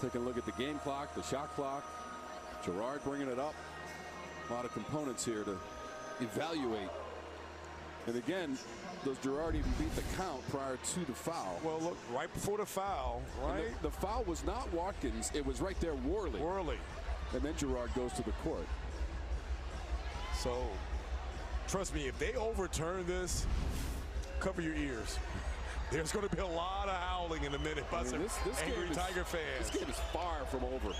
taking a look at the game clock, the shot clock. Girard bringing it up. A lot of components here to evaluate. And again, does Girard even beat the count prior to the foul? Well, look, right before the foul, right? The foul was not Watkins. It was right there, Worley. And then Girard goes to the court. So, trust me, if they overturn this, cover your ears. There's going to be a lot of howling in a minute by some angry Tiger fans. This game is far from over.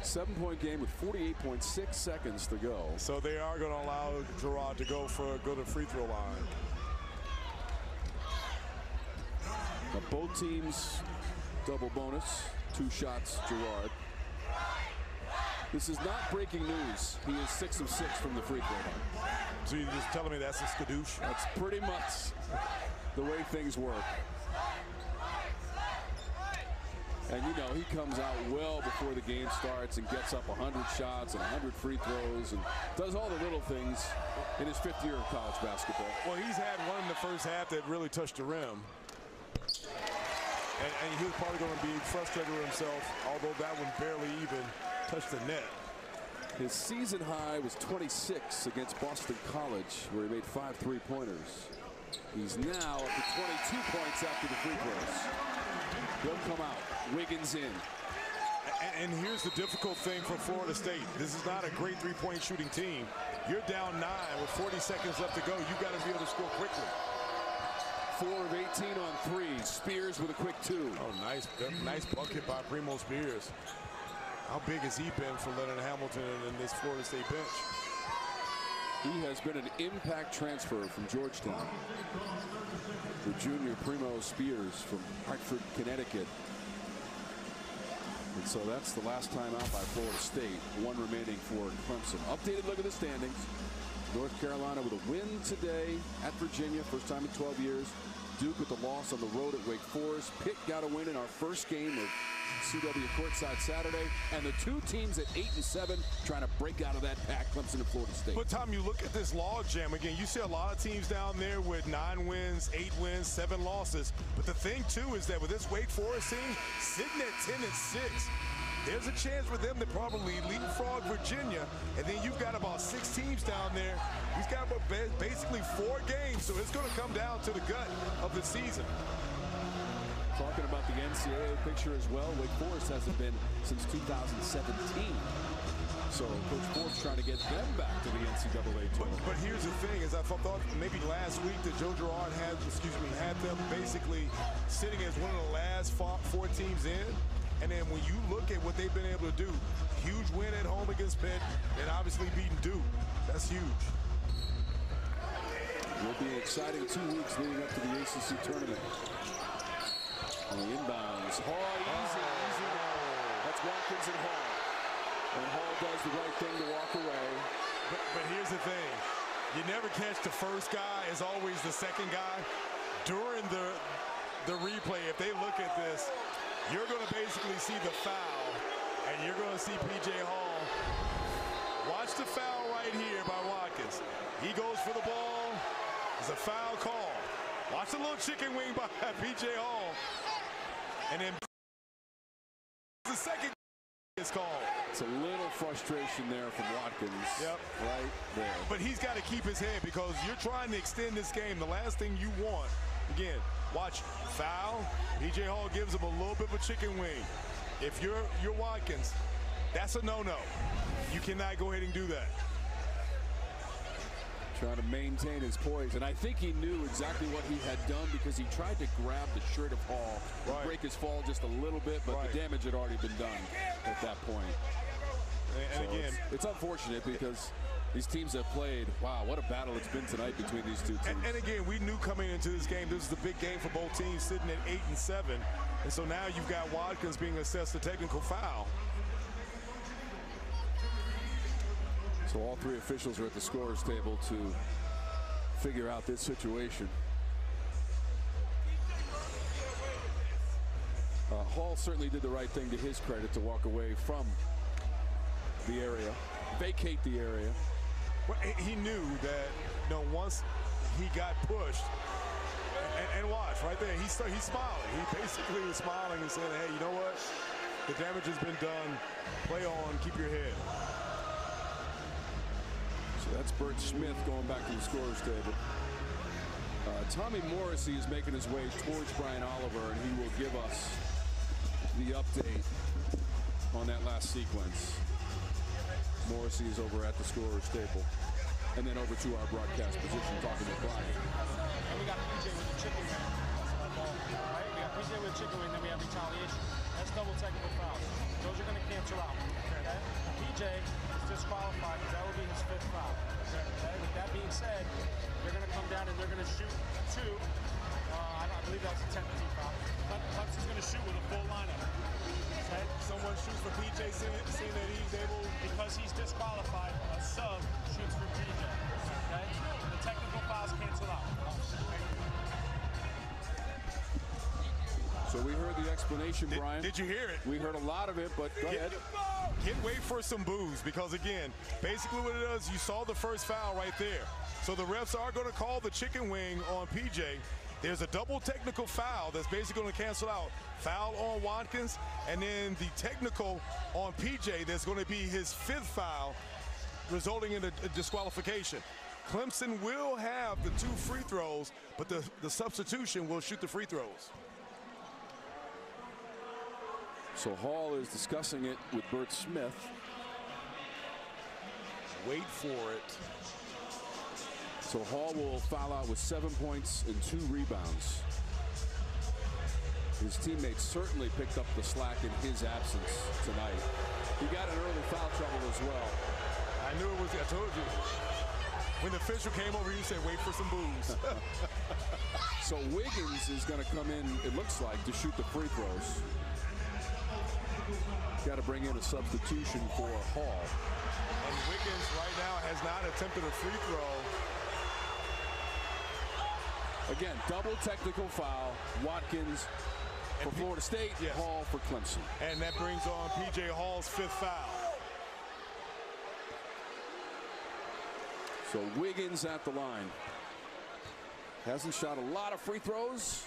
7-point game with 48.6 seconds to go. So they are going to allow Girard to go to the free throw line. Now both teams double bonus. 2 shots, Girard. This is not breaking news. He is 6 of 6 from the free throw line. So you're just telling me that's a skadoosh? That's pretty much the way things work. And you know, he comes out well before the game starts and gets up 100 shots and 100 free throws and does all the little things in his 5th year of college basketball. Well, he's had one in the first half that really touched the rim. And he was probably going to be frustrated with himself, although that one barely even touched the net. His season high was 26 against Boston College, where he made 5 3-pointers. He's now up to 22 points after the free throws. He'll come out. Wiggins in. And here's the difficult thing for Florida State. This is not a great 3-point shooting team. You're down 9 with 40 seconds left to go. You've got to be able to score quickly. 4 of 18 on 3. Spears with a quick 2. Oh, nice bucket by Primo Spears. How big has he been for Leonard Hamilton in this Florida State bench? He has been an impact transfer from Georgetown. The junior Primo Spears from Hartford, Connecticut. And so that's the last time out by Florida State. 1 remaining for Clemson. Updated look at the standings. North Carolina with a win today at Virginia. First time in 12 years. Duke with the loss on the road at Wake Forest. Pitt got a win in our first game of CW courtside Saturday. And the 2 teams at 8 and 7 trying to break out of that pack, Clemson and Florida State. But Tom, you look at this log jam again. You see a lot of teams down there with 9 wins, 8 wins, 7 losses. But the thing too is that with this Wake Forest team sitting at 10 and 6, there's a chance for them to probably leapfrog Virginia. And then you've got about 6 teams down there. He's got basically 4 games, so it's going to come down to the gut of the season. Talking about the NCAA picture as well, Wake Forest hasn't been since 2017. So Coach Ford's trying to get them back to the NCAA tournament. But here's the thing, is I thought maybe last week that Joe Girard had them basically sitting as one of the last 4 teams in. And then when you look at what they've been able to do, huge win at home against Pitt, and obviously beating Duke. That's huge. Will be an exciting 2 weeks leading up to the ACC tournament. On the inbounds, Hall, easy. That's Watkins and Hall. And Hall does the right thing to walk away. But here's the thing. You never catch the first guy, it's always the second guy. During the replay, if they look at this, you're going to basically see the foul, and you're going to see P.J. Hall. Watch the foul right here by Watkins. He goes for the ball. It's a foul call. Watch the little chicken wing by P.J. Hall. And then the second is called. It's a little frustration there from Watkins. Yep. Right there. But he's got to keep his head because you're trying to extend this game. The last thing you want, again, watch, foul. P.J. Hall gives him a little bit of a chicken wing. If you're Watkins, that's a no-no. You cannot go ahead and do that. Trying to maintain his poise, and I think he knew exactly what he had done because he tried to grab the shirt of Hall and break his fall just a little bit, but the damage had already been done at that point. And so again, it's unfortunate because these teams have played. Wow, what a battle it's been tonight between these 2 teams. And again, we knew coming into this game, this is the big game for both teams, sitting at 8 and 7. And so now you've got Watkins being assessed a technical foul. So all 3 officials are at the scorer's table to figure out this situation. Hall certainly did the right thing to his credit to walk away from the area, vacate the area. Well, he knew that, once he got pushed, and watch right there, he's smiling. He basically was smiling and saying, hey, you know what? The damage has been done. Play on, keep your head. So that's Bert Smith going back to the scorer's table. Tommy Morrissey is making his way towards Brian Oliver, and he will give us the update on that last sequence. Morrissey is over at the scorer's table. And then over to our broadcast position, talking to Brian. And we got PJ with the chicken wing. Right? We got PJ with the chicken wing, then we have retaliation. That's double technical fouls. Those are going to cancel out. Okay? PJ is disqualified because that will be his 5th foul. Okay? With that being said, they're going to come down and they're going to shoot 2. I believe that was a 10-15 foul. Clemson's going to shoot with a full lineup. Okay? Someone shoots for PJ, seeing that he's able... Because he's disqualified, a sub shoots for PJ. Okay? The technical fouls cancel out. So we heard the explanation, Brian. Did you hear it? We heard a lot of it, but go ahead. Can't wait for some boos because, again, basically what it does, you saw the first foul right there. So the refs are going to call the chicken wing on PJ. There's a double technical foul that's basically going to cancel out. Foul on Watkins, and then the technical on PJ that's going to be his 5th foul, resulting in a disqualification. Clemson will have the 2 free throws, but the substitution will shoot the free throws. So Hall is discussing it with Bert Smith. Wait for it. So Hall will foul out with 7 points and 2 rebounds. His teammates certainly picked up the slack in his absence tonight. He got in early foul trouble as well. I knew it was, I told you. When the official came over, you said, wait for some boos. So Wiggins is going to come in, it looks like, to shoot the free throws. Got to bring in a substitution for Hall. And Wiggins right now has not attempted a free throw. Again, double technical foul. Watkins for Florida State, yes. Hall for Clemson. And that brings on P.J. Hall's 5th foul. So Wiggins at the line. Hasn't shot a lot of free throws.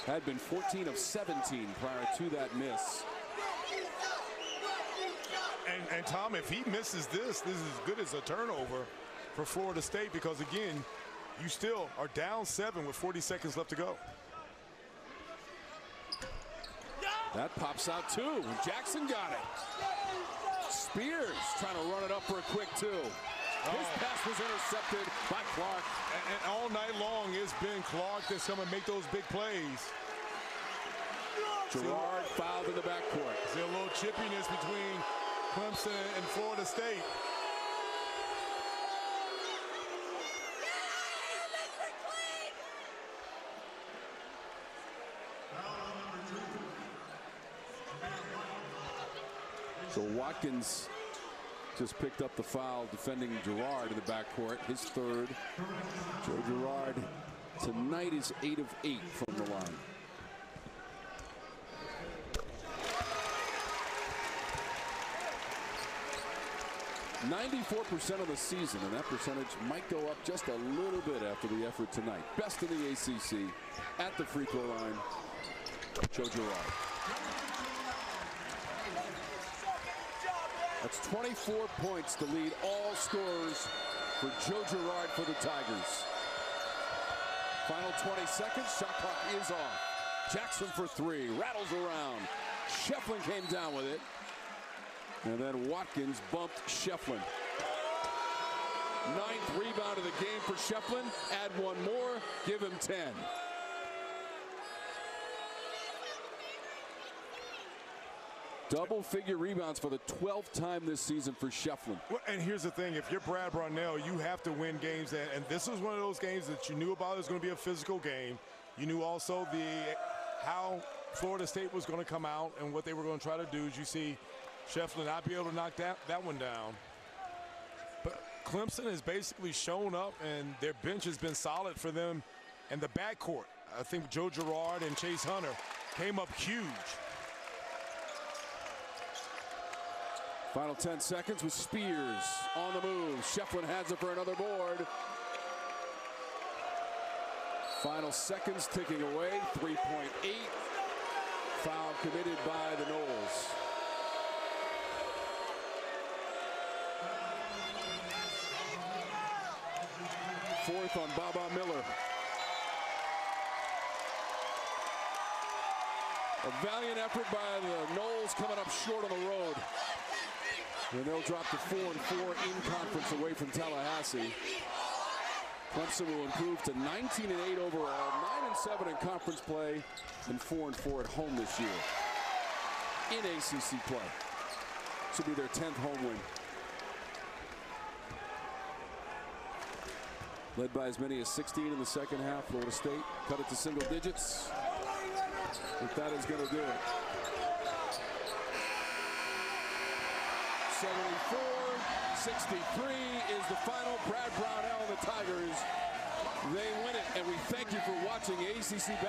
Had been 14 of 17 prior to that miss. And Tom, if he misses this is as good as a turnover for Florida State because, again, you still are down 7 with 40 seconds left to go. That pops out too. Jackson got it. Spears trying to run it up for a quick 2. His pass was intercepted by Clark. And all night long, it's been Clark that's going to make those big plays. Girard fouled in the backcourt. See a little chippiness between Clemson and Florida State. So Watkins just picked up the foul defending Girard in the backcourt, his 3rd. Joe Girard tonight is 8 of 8 from the line. .94% of the season, and that percentage might go up just a little bit after the effort tonight. Best in the ACC at the free throw line, Joe Girard. That's 24 points to lead all scorers for Joe Girard for the Tigers. Final 20 seconds, shot clock is off. Jackson for 3, rattles around. Shefflin came down with it. And then Watkins bumped Shefflin. 9th rebound of the game for Shefflin. Add 1 more, give him 10. Double-figure rebounds for the 12th time this season for Shefflin. Well, and here's the thing, if you're Brad Brownell, you have to win games. And this was one of those games that you knew about. It was going to be a physical game. You knew also how Florida State was going to come out and what they were going to try to do. As you see Shefflin not be able to knock that one down. But Clemson has basically shown up, and their bench has been solid for them. And the backcourt, I think Joe Girard and Chase Hunter came up huge. Final 10 seconds with Spears on the move. Shefflin has it for another board. Final seconds ticking away. 3.8. Foul committed by the Noles. Fourth on Baba Miller. A valiant effort by the Noles coming up short on the road. And they'll drop to 4-4 in conference away from Tallahassee. Clemson will improve to 19-8 overall, 9-7 in conference play, and 4-4 at home this year in ACC play. This will be their 10th home win. Led by as many as 16 in the second half. Florida State cut it to single digits. But that is going to do it. 74-63 is the final. Brad Brownell and the Tigers, they win it. And we thank you for watching ACC basketball.